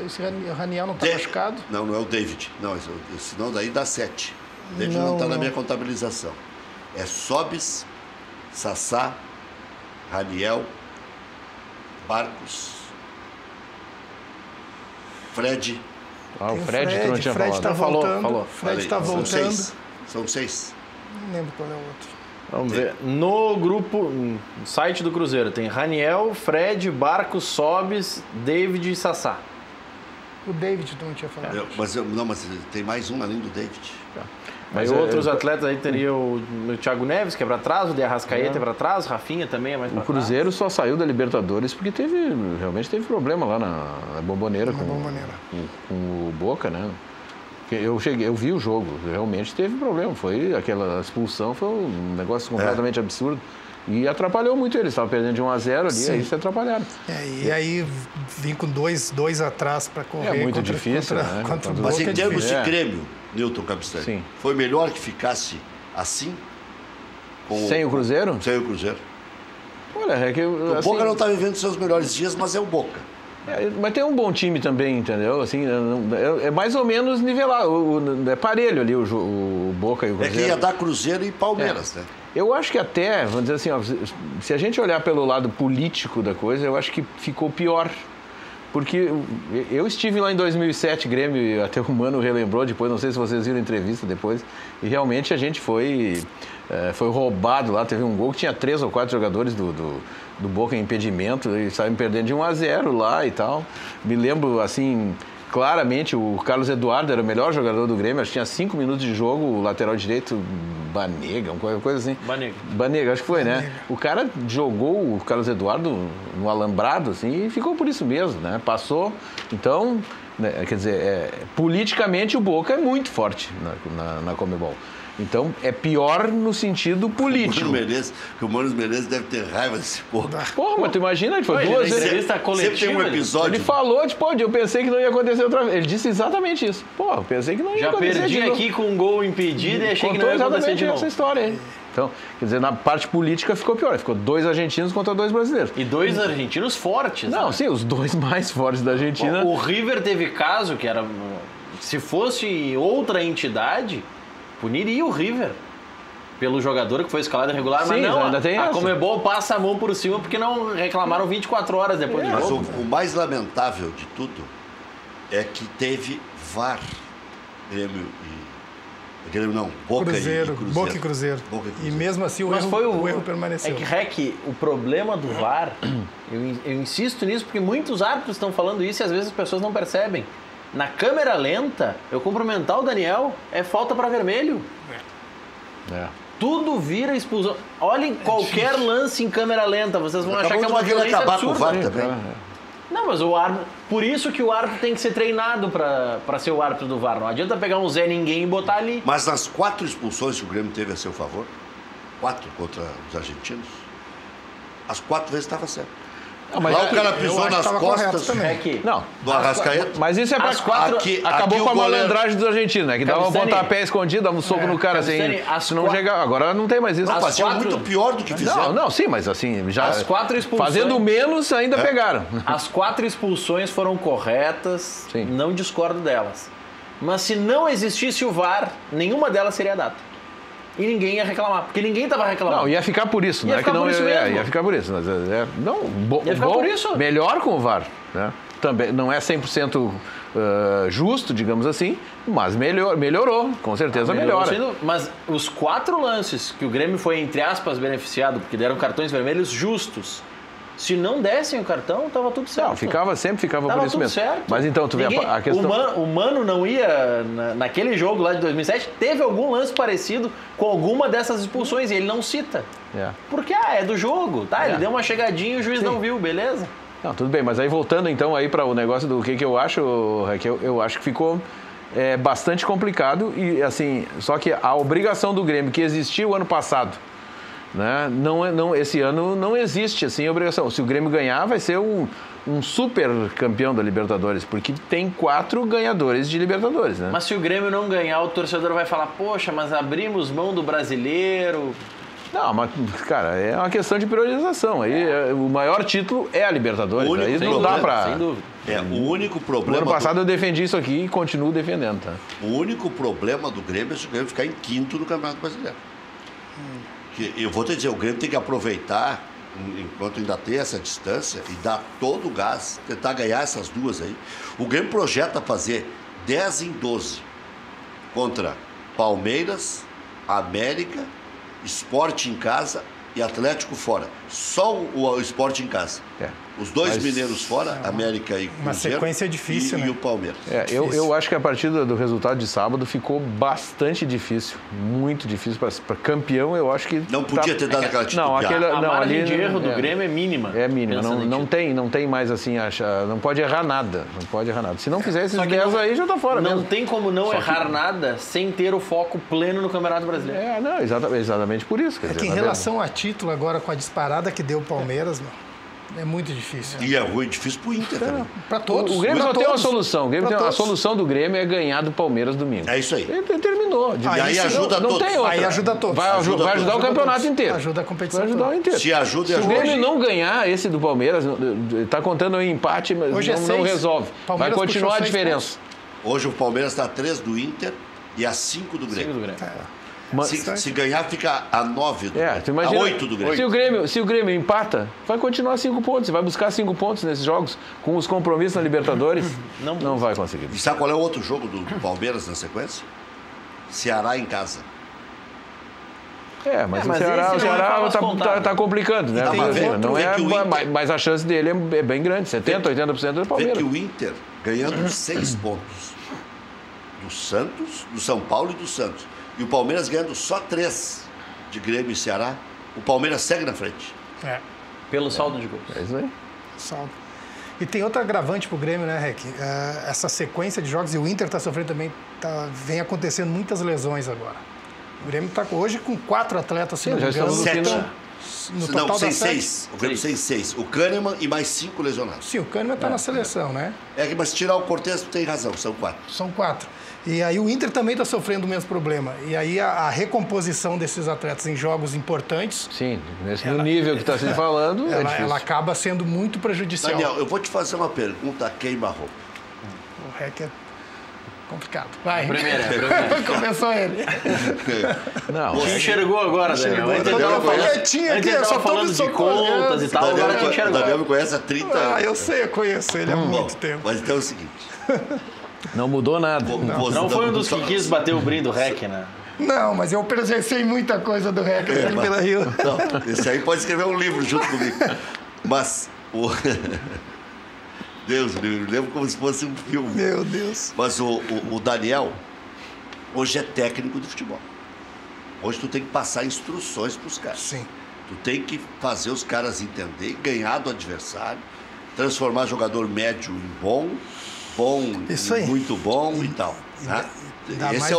Esse Raniel não está machucado? Não é o David. Não, senão daí dá 7. O David não está na minha contabilização. É Sobis, Sassá, Raniel, Barcos, Fred. O Fred, tu não tinha Fred falado. Está voltando. Falou. Fred está voltando. São 6. Não lembro qual é o outro. Vamos ver. No grupo, no site do Cruzeiro, tem Raniel, Fred, Barcos, Sobis, David e Sassá. O David tu não tinha falado. Mas tem mais um além do David. Mas outros atletas aí teria o Thiago Neves, que é para trás, o De Arrascaeta é para trás, o Rafinha também é mais para trás. O Cruzeiro só saiu da Libertadores porque realmente teve problema lá na Bomboneira, com o Boca, né? Eu vi o jogo, realmente teve problema, aquela expulsão foi um negócio completamente absurdo. E atrapalhou muito eles, estavam perdendo de 1-0 ali, aí se atrapalharam. E aí vim com dois atrás para correr. É muito difícil, né? Contra o Mas Boca em termos de Grêmio, Newton Cabistani, foi melhor que ficasse assim? Sem o Cruzeiro? Sem o Cruzeiro. Olha, é que... O Boca não está vivendo seus melhores dias, mas é o Boca. Mas tem um bom time também, entendeu? Assim, é mais ou menos nivelado, é parelho ali o Boca e o Cruzeiro. É que ia dar Cruzeiro e Palmeiras, né? Eu acho que até, vamos dizer assim, se a gente olhar pelo lado político da coisa, eu acho que ficou pior. Porque eu estive lá em 2007, Grêmio, até o Mano relembrou depois, não sei se vocês viram a entrevista depois, e realmente a gente foi roubado lá, teve um gol que tinha 3 ou 4 jogadores do Boca em impedimento, e saíram perdendo de 1-0 lá e tal. Me lembro, assim, claramente o Carlos Eduardo era o melhor jogador do Grêmio, acho que tinha 5 minutos de jogo, o lateral direito, Banega, qualquer coisa assim. Banega, acho que foi, né? O cara jogou o Carlos Eduardo no alambrado, assim, e ficou por isso mesmo, né? Passou, então, né, quer dizer, politicamente o Boca é muito forte na Conmebol. Então, é pior no sentido político. O Mano Menezes deve ter raiva desse povo. Pô, mas tu imagina, ele foi 2 vezes. Sempre tem um episódio. Ele falou, tipo, eu pensei que não ia acontecer outra vez. Ele disse exatamente isso. Pô, eu pensei que não ia acontecer. Já perdi aqui com um gol impedido e achei que não ia acontecer de novo. Essa história aí. Então, quer dizer, na parte política ficou pior. Ficou 2 argentinos contra 2 brasileiros. E 2 argentinos fortes. Não, né? Sim, os 2 mais fortes da Argentina. O River teve caso que era... Se fosse outra entidade, puniria o River. Pelo jogador que foi escalado irregular, mas não, ainda tem a essa. Conmebol passa a mão por cima porque não reclamaram 24 horas depois do Mas jogo. o mais lamentável de tudo é que teve VAR, Boca Cruzeiro, e Cruzeiro. Boca e Cruzeiro. E mesmo assim o erro permaneceu. É que, Rec, o problema do VAR, eu insisto nisso porque muitos árbitros estão falando isso e às vezes as pessoas não percebem. Na câmera lenta, eu cumprimentar o Daniel, é falta para vermelho. Tudo vira expulsão. Olhem qualquer lance em câmera lenta, vocês vão achar que é uma violência acabar absurda. Com o VAR também. Não, mas o árbitro... Por isso que o árbitro tem que ser treinado para ser o árbitro do VAR. Não adianta pegar um Zé Ninguém e botar ali. Mas nas 4 expulsões que o Grêmio teve a seu favor, 4 contra os argentinos, as 4 vezes estava certo. Não, mas lá o cara pisou nas costas do Arrascaeta. Mas isso é pra... Acabou com a malandragem dos argentinos, né? Que dava um pontapé escondido, dava um soco no cara assim. Se não chegar... Agora não tem mais isso. Não, fazia muito pior do que fizeram. Não, sim, mas assim, já... As 4 expulsões... Fazendo menos, ainda pegaram. As 4 expulsões foram corretas, não discordo delas. Mas se não existisse o VAR, nenhuma delas seria dada. E ninguém ia reclamar, porque ninguém estava reclamando. Não, ia ficar por isso, ia ficar por isso mesmo. Ia ficar por isso. Ia ficar por isso. Melhor com o VAR, né? Também não é 100% justo, digamos assim, mas melhorou, com certeza melhora. Mas os 4 lances que o Grêmio foi, entre aspas, beneficiado, porque deram cartões vermelhos justos, se não dessem o cartão, estava tudo certo. Não, sempre ficava por isso mesmo. Certo. Mas então, tu vê a questão... O Mano não ia, naquele jogo lá de 2007, teve algum lance parecido com alguma dessas expulsões e ele não cita. Porque, é do jogo, tá? Ele deu uma chegadinha e o juiz não viu, beleza? Não, tudo bem, mas aí voltando então aí para o negócio do que eu acho, Raquel, eu acho que ficou bastante complicado e assim, só que a obrigação do Grêmio que existiu ano passado, né? Esse ano não existe assim a obrigação. Se o Grêmio ganhar, vai ser um super campeão da Libertadores, porque tem 4 ganhadores de Libertadores, né? Mas se o Grêmio não ganhar, o torcedor vai falar, poxa, mas abrimos mão do brasileiro. Não, mas, cara, é uma questão de priorização. Aí, o maior título é a Libertadores. Aí não dá pra... Sem dúvida. O único problema... No ano passado eu defendi isso aqui e continuo defendendo, tá? O único problema do Grêmio é se o Grêmio ficar em 5º no Campeonato Brasileiro. Eu vou te dizer, o Grêmio tem que aproveitar, enquanto ainda tem essa distância, e dar todo o gás, tentar ganhar essas 2 aí. O Grêmio projeta fazer 10 em 12 contra Palmeiras, América, Sport em casa e Atlético fora. Só o Sport em casa. Os 2 mineiros fora, América e Cruzeiro. Uma sequência difícil, né? E o Palmeiras. Eu acho que a partir do resultado de sábado ficou bastante difícil. Muito difícil. Para campeão, eu acho que... Não podia ter dado aquela titubeada. A margem de erro do Grêmio é mínima. É mínima. Não tem mais assim, não pode errar nada. Não pode errar nada. Se não fizer esses 10 aí, já tá fora não mesmo. Não tem como errar nada sem ter o foco pleno no Campeonato Brasileiro. Exatamente por isso. Quer dizer, que em relação a título, agora com a disparada que deu o Palmeiras, é muito difícil. E é ruim, difícil pro Inter também. Para todos. O Grêmio só tem uma solução. A solução do Grêmio é ganhar do Palmeiras domingo. É isso aí. Ele terminou. E aí ajuda todos. Não tem outra. Aí ajuda todos. Vai ajudar o campeonato inteiro. Ajuda a competição. Vai ajudar o inteiro. Se ajuda, Se o Grêmio não ganhar esse do Palmeiras, está contando em empate, mas não resolve. Vai continuar a diferença. Hoje o Palmeiras está a 3 do Inter e a 5 do Grêmio. Se ganhar, fica a 9 do Grêmio. A 8 do Grêmio. Se o Grêmio empata, vai continuar 5 pontos. Vai buscar 5 pontos nesses jogos. Com os compromissos na Libertadores, não vai conseguir. E sabe qual é o outro jogo do Palmeiras na sequência? Ceará em casa. Mas o mas Ceará esse não é falas contábeis. tá complicando, né? Não é, que o Inter- mas a chance dele é bem grande, 70%, 80% do Vê Palmeiras. que o Inter ganhando 6 pontos do Santos, do São Paulo e do Santos. E o Palmeiras ganhando só 3 de Grêmio e Ceará. O Palmeiras segue na frente. Pelo saldo de gols. É isso aí. Saldo. E tem outro agravante pro Grêmio, né, Rec? Essa sequência de jogos, e o Inter está sofrendo também, vem acontecendo muitas lesões agora. O Grêmio está hoje com 4 atletas, se não me já engano. estamos no Sete. No Não, total dá 6. O Grêmio 6. O Kahneman e mais 5 lesionados. Sim, o Kahneman está na seleção, né? Mas se tirar o Cortez, tu tem razão, são 4. São 4. E aí o Inter também está sofrendo o mesmo problema. E aí a recomposição desses atletas em jogos importantes, Sim, no nível que está se falando, é difícil. ela acaba sendo muito prejudicial. Daniel, eu vou te fazer uma pergunta queima-roupa. O REC é complicado. Vai. Primeira. Começou ele. Não, Você enxergou agora, Daniel. Antes Daniel Eu conhece- quietinho ele aqui, eu só tava tô falando me de socorrendo. contas e tal, agora te O enxergou. Daniel me conhece há 30 anos. Eu sei, eu conheço ele há Bom, muito tempo. mas então é o seguinte. não mudou nada. Não foi um dos que quis bater o brim do REC, né? Não, mas eu presenciei muita coisa do REC aqui no Beira Rio. Não, esse aí pode escrever um livro junto comigo. Mas o... Deus, eu lembro como se fosse um filme. Meu Deus. Mas o Daniel hoje é técnico de futebol. Hoje tu tem que passar instruções para os caras. Sim. Tu tem que fazer os caras entender, ganhar do adversário, transformar jogador médio em bom Isso aí. em muito bom e tal. Né? Dá mais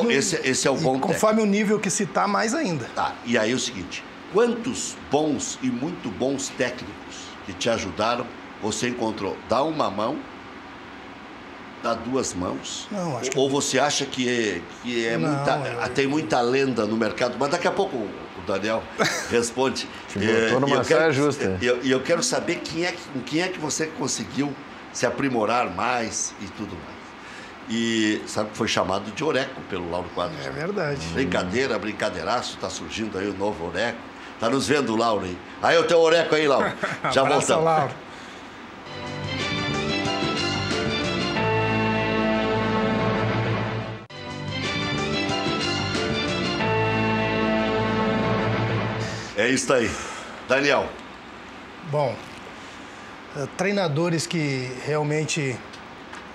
Esse é o e bom técnico. conforme o nível que se tá, mais ainda. Tá, e aí é o seguinte, quantos bons e muito bons técnicos que te ajudaram, você encontrou? Dá uma mão, dá 2 mãos? Não, acho que- Ou você acha que Não, tem muita lenda no mercado? Mas daqui a pouco o Daniel responde. botou numa saia justa. E eu quero saber com quem é que você conseguiu se aprimorar mais e tudo mais. E sabe que foi chamado de Oreco pelo Lauro Quadros. É verdade. Brincadeiraço, está surgindo aí o novo Oreco. Tá nos vendo, Lauro, aí. Aí o teu Oreco aí, Lauro. Já Abraço, voltamos. Lauro. É isso aí. Daniel, Bom, treinadores que realmente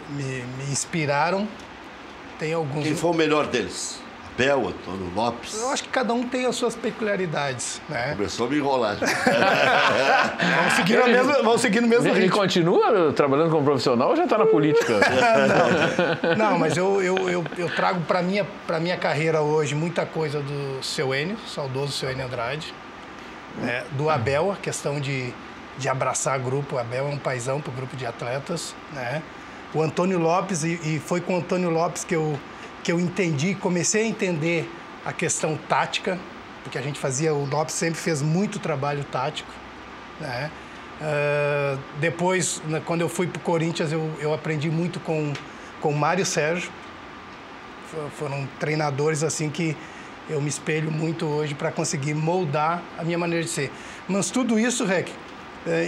me inspiraram, tem alguns. quem foi o melhor deles? Abel, Antônio Lopes. Eu acho que cada um tem as suas peculiaridades, né? Começou a me enrolar. Vão seguir no mesmo Ele ritmo. continua trabalhando como profissional ou já está na política? Não, mas eu trago para minha carreira hoje muita coisa do seu Enio, saudoso seu Enio Andrade, né? Do Abel, a questão de abraçar grupo. O Abel é um paizão para o grupo de atletas, né? O Antônio Lopes, e foi com o Antônio Lopes que eu entendi, comecei a entender a questão tática, porque a gente o Lopes sempre fez muito trabalho tático, né? Depois, quando eu fui para o Corinthians, eu aprendi muito com o Mário Sérgio. Foram treinadores assim que eu me espelho muito hoje para conseguir moldar a minha maneira de ser. Mas tudo isso, Rec,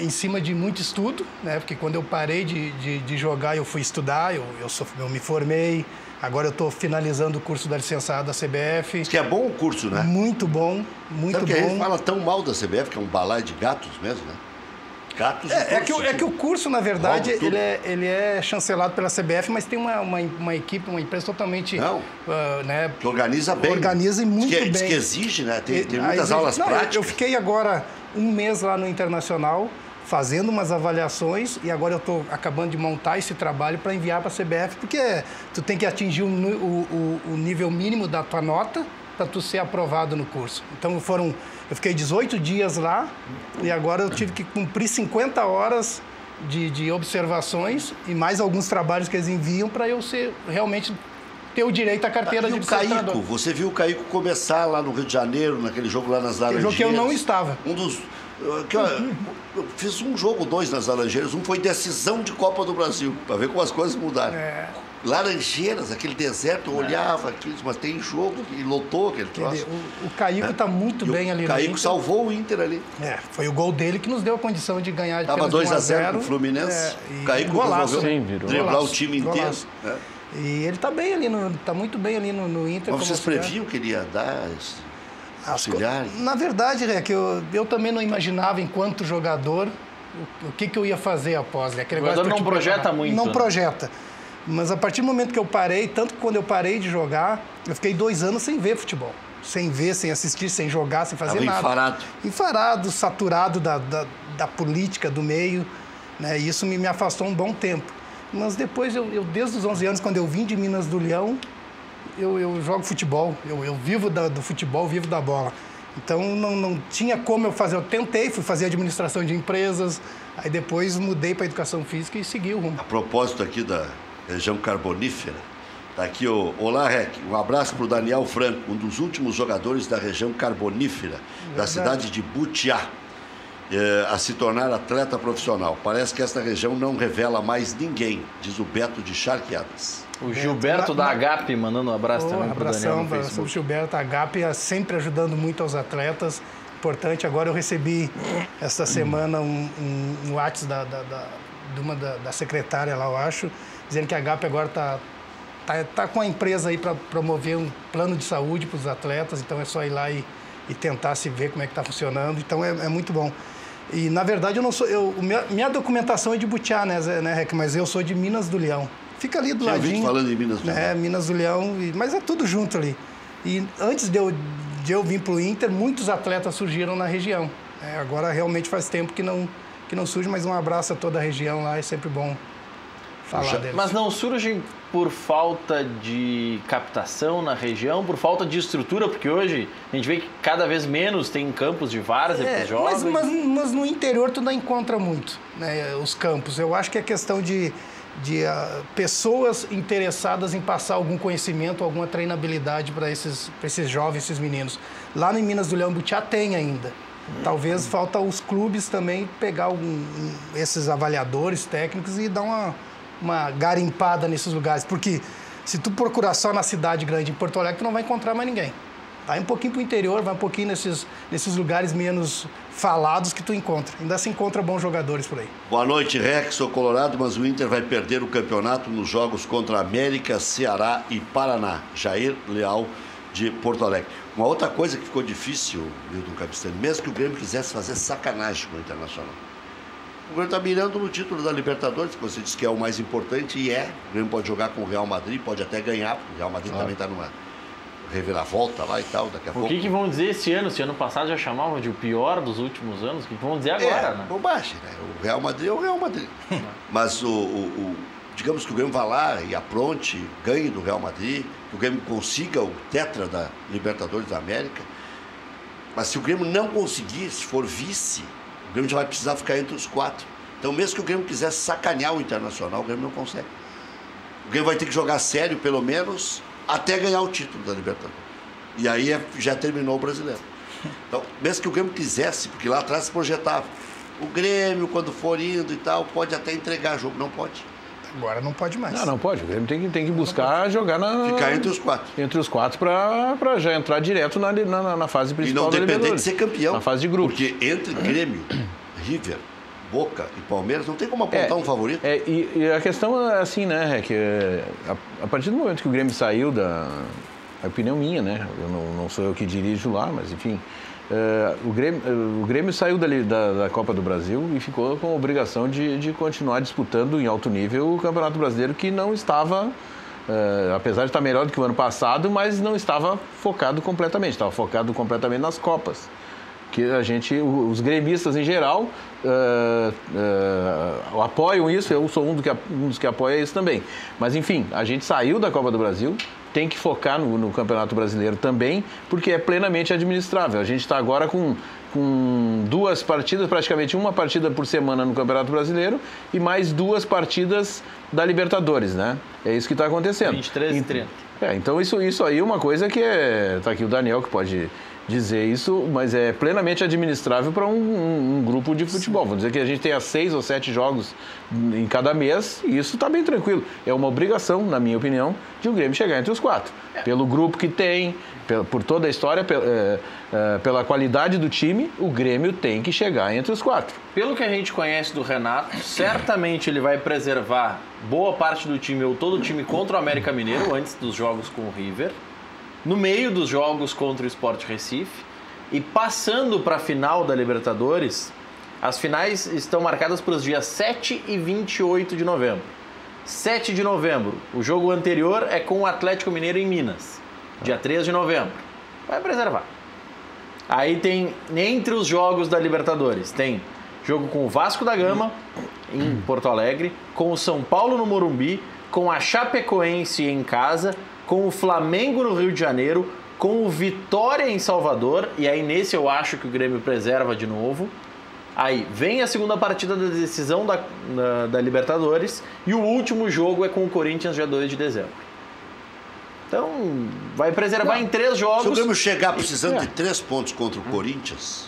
em cima de muito estudo, né? Porque quando eu parei de jogar, eu fui estudar, eu me formei. Agora eu estou finalizando o curso da licenciada da CBF. Diz que é bom o curso, né? Muito bom, muito Sabe que a gente bom. fala tão mal da CBF, que é um balaio de gatos mesmo, né? Gatos É que o curso, na verdade, Rouba tudo. ele é chancelado pela CBF, mas tem uma equipe, uma empresa totalmente... Não. Né, que organiza bem. Organiza muito Diz bem. que exige, né? Tem A muitas exige- aulas Não, práticas. Eu fiquei agora um mês lá no Internacional, fazendo umas avaliações, e agora eu estou acabando de montar esse trabalho para enviar para a CBF, porque tu tem que atingir o nível mínimo da tua nota para tu ser aprovado no curso. Então eu fiquei 18 dias lá e agora eu tive que cumprir 50 horas de observações e mais alguns trabalhos que eles enviam para eu realmente ter o direito à carteira E de o Caico, treinador. você viu o Caico começar lá no Rio de Janeiro, naquele jogo lá nas Aquele Laranjeiras. jogo que eu não estava. Um dos... Eu fiz um jogo, 2 nas Laranjeiras. Um foi decisão de Copa do Brasil, para ver como as coisas mudaram. Laranjeiras, aquele deserto, eu olhava aquilo, mas tem jogo e lotou aquele troço. O Caico está muito bem ali O no Caico Inter. salvou o Inter ali. Foi o gol dele que nos deu a condição de ganhar. Tava apenas de 2-0 1-0. pro Fluminense. E O Caico golaço. resolveu Sim, virou. driblar Golaço, o time inteiro. golaço. Né? E ele está bem ali, tá muito bem ali no Inter. Mas como vocês auxiliar. previam que ele ia dar isso? auxiliar? Na verdade, Rec, eu também não imaginava, enquanto jogador, o que eu ia fazer após. Né? O jogador não projeta muito. Não projeta. Mas a partir do momento que eu parei, tanto que quando eu parei de jogar, eu fiquei 2 anos sem ver futebol. Sem ver, sem assistir, sem jogar, sem fazer nada. Enfarado. Enfarado, saturado da política, do meio. Né? E isso me afastou um bom tempo. Mas depois, desde os 11 anos, quando eu vim de Minas do Leão, eu jogo futebol. Eu vivo do futebol, vivo da bola. Então, não tinha como eu fazer. Eu tentei, fui fazer administração de empresas. Aí depois mudei para educação física e segui o rumo. A propósito aqui da região carbonífera, tá aqui o Olá, Rec. Um abraço para o Daniel Franco, um dos últimos jogadores da região carbonífera, da cidade de Butiá, a se tornar atleta profissional. Parece que esta região não revela mais ninguém, diz o Beto de Charqueadas. O Gilberto da Agape mandando um abraço também para o Daniel no Facebook. O Gilberto Agape sempre ajudando muito aos atletas. Importante. Agora eu recebi esta semana um WhatsApp de uma da secretária lá, eu acho, dizendo que a Agape agora tá com a empresa aí para promover um plano de saúde para os atletas. Então é só ir lá e tentar se ver como é que está funcionando. Então é muito bom. E na verdade eu não sou. Minha documentação é de Butiá, né, Rec? Mas eu sou de Minas do Leão. Fica ali do ladinho. Eu falando em Minas do Leão. É, Minas do Leão, mas é tudo junto ali. E antes de eu vir para o Inter, muitos atletas surgiram na região. Agora realmente faz tempo que não surge, mas um abraço a toda a região lá, é sempre bom falar deles. Mas não surgem por falta de captação na região, por falta de estrutura, porque hoje a gente vê que cada vez menos tem campos de várzea para os jovens. Mas no interior tu não encontra muito, né, os campos. Eu acho que é questão de pessoas interessadas em passar algum conhecimento, alguma treinabilidade para esses jovens, esses meninos. Lá em Minas do Leão, Butiá tem ainda. Talvez falta os clubes também pegar esses avaliadores técnicos e dar uma garimpada nesses lugares. Porque se tu procurar só na cidade grande, em Porto Alegre, tu não vai encontrar mais ninguém. Vai um pouquinho para o interior, vai um pouquinho nesses lugares menos falados que tu encontra. Ainda se encontra bons jogadores por aí. Boa noite, Rex. Sou colorado, mas o Inter vai perder o campeonato nos jogos contra América, Ceará e Paraná. Jair Leal, de Porto Alegre. Uma outra coisa que ficou difícil, Milton Capistani, mesmo que o Grêmio quisesse fazer sacanagem com o Internacional. O Grêmio está mirando no título da Libertadores, que você disse que é o mais importante, e é. O Grêmio pode jogar com o Real Madrid, pode até ganhar, porque o Real Madrid também está numa reviravolta lá e tal, daqui a pouco. O que vão dizer esse ano? Esse ano passado já chamavam de o pior dos últimos anos. O que vão dizer agora, né? Bobagem, né? O Real Madrid é o Real Madrid. Mas digamos que o Grêmio vá lá e apronte, ganhe do Real Madrid, que o Grêmio consiga o tetra da Libertadores da América. Mas se o Grêmio não conseguir, se for vice, o Grêmio já vai precisar ficar entre os 4. Então, mesmo que o Grêmio quisesse sacanear o Internacional, o Grêmio não consegue. O Grêmio vai ter que jogar sério, pelo menos, até ganhar o título da Libertadores. E aí já terminou o Brasileiro. Então, mesmo que o Grêmio quisesse, porque lá atrás se projetava, o Grêmio, quando for indo e tal, pode até entregar jogo. Não pode. Agora não pode mais. Não pode. O Grêmio tem que buscar jogar ficar entre os 4. Entre os 4 para já entrar direto na fase principal da Libertadores. E não depender de ser campeão. Na fase de grupos. Porque entre Grêmio, River, Boca e Palmeiras, não tem como apontar um favorito. E a questão é assim, né, que a partir do momento que o Grêmio saiu a opinião minha, né, eu não sou eu que dirijo lá, mas enfim, o Grêmio saiu da Copa do Brasil e ficou com a obrigação de continuar disputando em alto nível o Campeonato Brasileiro, que não estava, apesar de estar melhor do que o ano passado, mas não estava focado completamente, estava focado completamente nas Copas. Que os gremistas em geral apoiam isso, eu sou um dos que apoia isso também. Mas enfim, a gente saiu da Copa do Brasil, tem que focar no Campeonato Brasileiro também, porque é plenamente administrável. A gente está agora com 2 partidas, praticamente uma partida por semana no Campeonato Brasileiro e mais 2 partidas da Libertadores, né? É isso que está acontecendo. 23 e 30. Então isso aí é uma coisa que está aqui o Daniel que pode dizer isso, mas é plenamente administrável para um grupo de futebol. Vamos dizer que a gente tenha 6 ou 7 jogos em cada mês e isso está bem tranquilo. É uma obrigação, na minha opinião, de o Grêmio chegar entre os 4. Pelo grupo que tem, por toda a história, pela qualidade do time, o Grêmio tem que chegar entre os 4. Pelo que a gente conhece do Renato, certamente ele vai preservar boa parte do time ou todo o time contra o América Mineiro antes dos jogos com o River. No meio dos jogos contra o Sport Recife, E passando para a final da Libertadores, as finais estão marcadas para os dias 7 e 28 de novembro. 7 de novembro, o jogo anterior é com o Atlético Mineiro em Minas. Dia 3 de novembro. Vai preservar. Aí tem, entre os jogos da Libertadores, tem jogo com o Vasco da Gama, em Porto Alegre, com o São Paulo no Morumbi, com a Chapecoense em casa, com o Flamengo no Rio de Janeiro, com o Vitória em Salvador, e aí nesse eu acho que o Grêmio preserva de novo. Aí vem a segunda partida da decisão da Libertadores, e o último jogo é com o Corinthians, dia 2 de dezembro. Então, vai preservar em 3 jogos. Se o Grêmio chegar precisando de 3 pontos contra o Corinthians,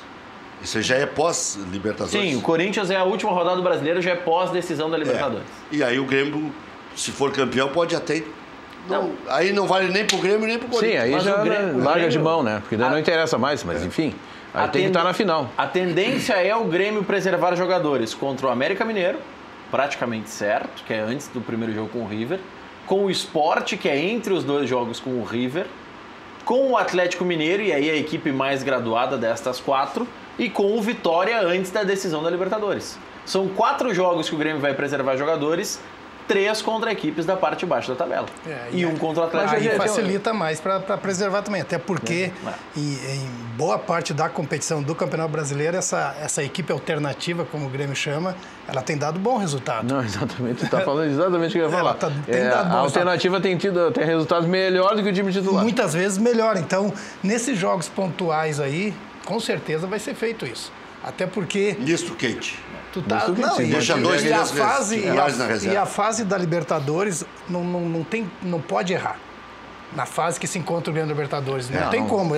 isso já é pós-Libertadores? Sim, o Corinthians é a última rodada do Brasileiro, já é pós-decisão da Libertadores. E aí o Grêmio, se for campeão, pode até... Não, aí não vale nem pro Grêmio, nem pro Corinthians. Sim, aí mas já Grêmio, larga de mão, né? Porque daí não interessa mais, mas enfim, aí tem que estar na final. A tendência é o Grêmio preservar jogadores contra o América Mineiro, praticamente certo, que é antes do primeiro jogo com o River, com o Sport, que é entre os 2 jogos com o River, com o Atlético Mineiro, e aí a equipe mais graduada destas 4, e com o Vitória antes da decisão da Libertadores. São 4 jogos que o Grêmio vai preservar jogadores, 3 contra equipes da parte de baixo da tabela. E um contra o Atlético. Aí facilita mais para preservar também, até porque em boa parte da competição do Campeonato Brasileiro, essa equipe alternativa, como o Grêmio chama, ela tem dado bom resultado. Não, exatamente, você está falando exatamente o que eu ia falar. Tem dado bom a alternativa tem resultados melhores do que o time titular. Muitas vezes melhor. Então, nesses jogos pontuais aí, com certeza vai ser feito isso. Até porque... Nisto quente. E a fase da Libertadores não pode errar. Na fase que se encontra o Grêmio Libertadores. Não tem como.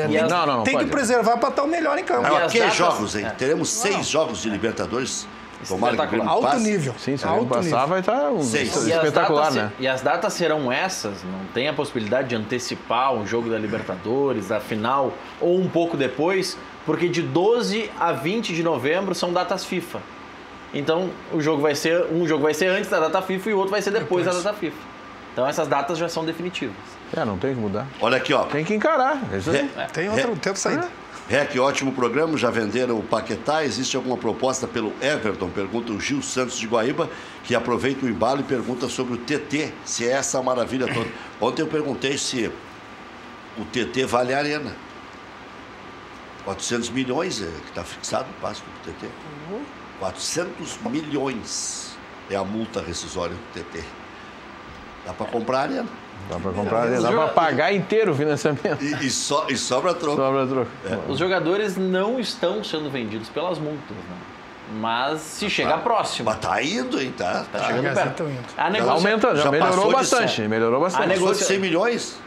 Tem que preservar para estar o melhor em campo. Que jogos, hein? Teremos 6 jogos de Libertadores. Tomara que o Grêmio alto passe. nível. Sim, se o Grêmio passar, vai estar espetacular, né? E as datas serão essas, não tem a possibilidade de antecipar o jogo da Libertadores, da final, ou um pouco depois, porque de 12 a 20 de novembro são datas FIFA. Então, um jogo vai ser antes da data FIFA e o outro vai ser depois da data FIFA. Então, essas datas já são definitivas. Não tem que mudar. Olha aqui, ó. Tem que encarar. Tem outra saída. Rec, ótimo programa, já venderam o Paquetá, existe alguma proposta pelo Everton? Pergunta o Gil Santos de Guaíba, que aproveita o embalo e pergunta sobre o TT, se é essa maravilha toda. Ontem eu perguntei se o TT vale a arena. 400 milhões que está fixado o passe do TT. 400 milhões é a multa rescisória do TT. Dá para comprar a arena. Dá para comprar a arena. Dá para pagar inteiro o financiamento. E sobra troco. Os jogadores não estão sendo vendidos pelas multas, né? Mas se chegar próximo. Mas tá indo, hein? Tá chegando perto. Aumentando, já melhorou bastante. Melhorou bastante. Passou de 100 milhões.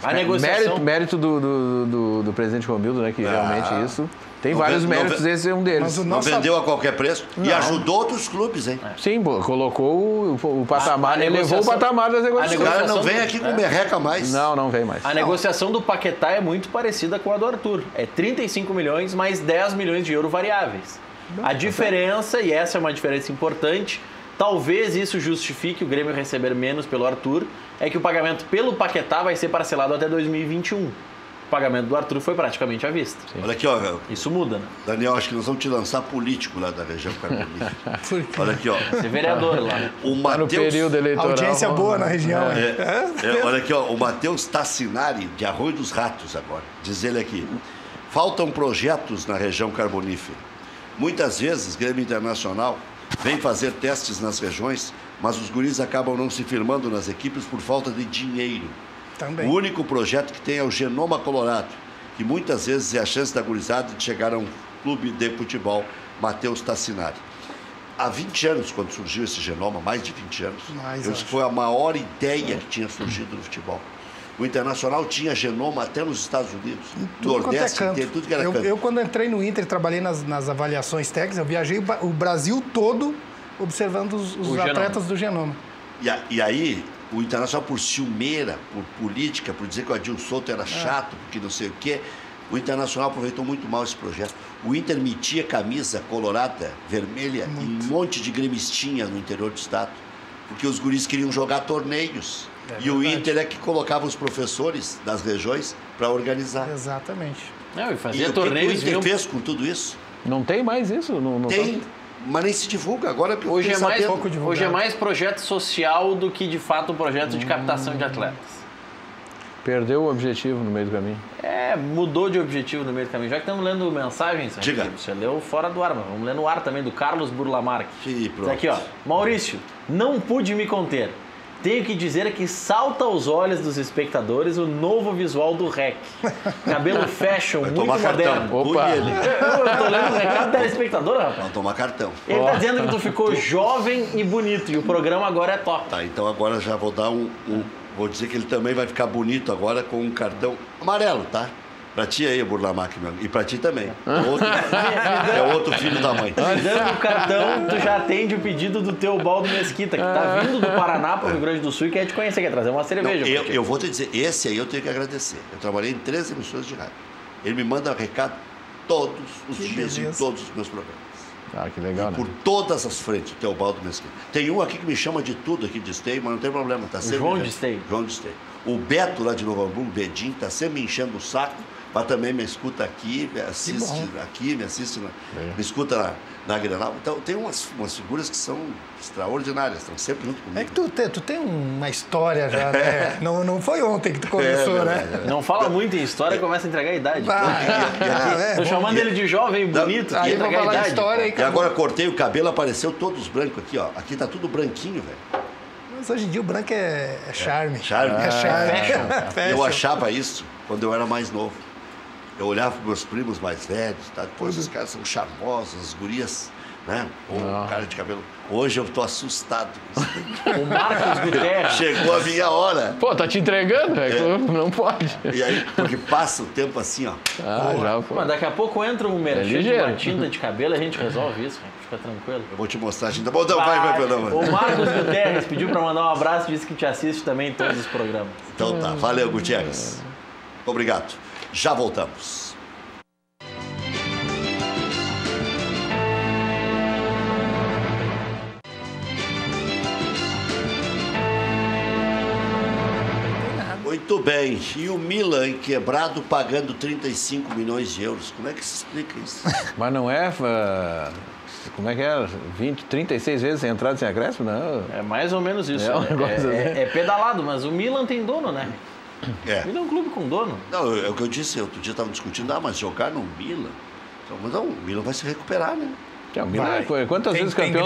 A negociação... Mérito do presidente Romildo, né? Que realmente isso... Tem vários méritos, esse é um deles. Não vendeu a qualquer preço e ajudou outros clubes, hein? Sim, colocou o patamar, elevou o patamar das negociações. O cara não vem aqui com merreca mais. Não vem mais. A negociação do Paquetá é muito parecida com a do Arthur. É 35 milhões mais 10 milhões de euros variáveis. A diferença, e essa é uma diferença importante, talvez isso justifique o Grêmio receber menos pelo Arthur, é que o pagamento pelo Paquetá vai ser parcelado até 2021. O pagamento do Arthur foi praticamente à vista. Sim. Olha aqui, ó. Isso muda, né? Daniel, acho que nós vamos te lançar político lá da região carbonífera. Olha aqui, ó. Ser vereador lá. O Mateus... no período eleitoral. Audiência boa na região. Olha aqui, ó. O Matheus Tassinari, de Arroio dos Ratos agora. Diz ele aqui. Faltam projetos na região carbonífera. Muitas vezes, Grêmio Internacional vem fazer testes nas regiões, mas os guris acabam não se firmando nas equipes por falta de dinheiro. Também. O único projeto que tem é o Genoma Colorado, que muitas vezes é a chance da gurizada de chegar a um clube de futebol. Matheus Tassinari. Há 20 anos, quando surgiu esse Genoma, mais de 20 anos, eu disse que foi a maior ideia que tinha surgido no futebol. O Internacional tinha Genoma até nos Estados Unidos, no Nordeste inteiro, tudo que era canto. Eu, quando entrei no Inter e trabalhei nas avaliações técnicas, eu viajei o Brasil todo observando os atletas do Genoma. E aí... O Internacional, por ciumeira, por política, por dizer que o Adilson Souto era chato, porque não sei o quê, o Internacional aproveitou muito mal esse projeto. O Inter metia camisa colorada, vermelha, e um monte de gremistinha no interior do estado, porque os guris queriam jogar torneios. E o Inter é que colocava os professores das regiões para organizar. Exatamente. Não, e fazia E o que torneios. o Inter fez com tudo isso? Não tem mais isso? Não Tem, mas nem se divulga. Agora que eu Hoje fiquei é, mais, sabendo. hoje é mais projeto social do que, de fato, um projeto de captação de atletas. Perdeu o objetivo no meio do caminho. Mudou de objetivo no meio do caminho. Já que estamos lendo mensagens, Diga. aqui, você leu fora do ar, mas vamos ler no ar também, do Carlos Burlamarque. Sim, pronto. Aqui, ó. Maurício, não pude me conter. Tenho que dizer que salta aos olhos dos espectadores o novo visual do REC. Cabelo fashion, Vai muito tomar moderno. cartão. Opa. Pune ele. Eu tô lendo o recado do telespectador, rapaz. Vai tomar cartão. Ele tá dizendo que tu ficou jovem e bonito e o programa agora é top. Tá, então agora já vou dar vou dizer que ele também vai ficar bonito agora com um cartão amarelo, tá? Pra ti aí, Burlamac, meu. E pra ti também. É outro filho da mãe. Dando o cartão, tu já atende o pedido do teu Baldo Mesquita, que tá vindo do Paraná para o Rio Grande do Sul e quer te conhecer, quer trazer uma Não, cerveja. eu vou te dizer, esse aí eu tenho que agradecer. Eu trabalhei em 3 emissoras de rádio. Ele me manda recado todos os dias em beleza. todos os meus programas. Ah, que legal, né? Por todas as frentes, o Teobaldo Mesquita. Tem um aqui que me chama de tudo aqui de Esteio, mas não tem problema. Tá sempre João de Esteio. João de Esteio. O Beto lá de Novo Hamburgo, o Bedinho, tá sempre me enchendo o saco, mas também me escuta aqui, me assiste aqui, me assiste, me escuta na Grenal. Então tem umas figuras que são extraordinárias, estão sempre junto comigo. É que tu tem uma história já, né? Não foi ontem que tu começou, né? Não fala muito em história, começa a entregar a idade. Tô chamando ele de jovem, bonito, Aí que vou entregar a falar idade. história aí, E agora cortei o cabelo, apareceu todos branco aqui, ó. Aqui tá tudo branquinho, velho. Mas hoje em dia o branco é charme. Charme. É charme. fashion. Eu achava isso quando eu era mais novo. Eu olhava para meus primos mais velhos, tá? Depois os caras são charmosos, as gurias, né? O cara de cabelo. Hoje eu tô assustado. O Marcos Guterres. Chegou a minha hora. Pô, tá te entregando? Não pode. E aí, porque passa o tempo assim, ó. Ah, já foi. Mas daqui a pouco entra um merchan de ligeiro. uma tinta de cabelo, a gente resolve isso, fica tranquilo. Eu vou te mostrar a gente. Bom, então vai, Fernando. O Marcos Guterres pediu pra mandar um abraço, disse que te assiste também em todos os programas. Então tá, valeu, Gutierrez. Obrigado. Já voltamos. Muito bem. E o Milan quebrado pagando 35 milhões de euros. Como é que se explica isso? Mas não é... Como é que é? 20, 36 vezes sem entrada sem acréscimo? Não. É mais ou menos isso. É um negócio assim. É pedalado, mas o Milan tem dono, né? É. O Milan é um clube com dono. Não, é o que eu disse. Outro dia estavam discutindo. Mas jogar no Milan... Mas não, o Milan vai se recuperar, né? O Milan Vai. quantas vezes campeão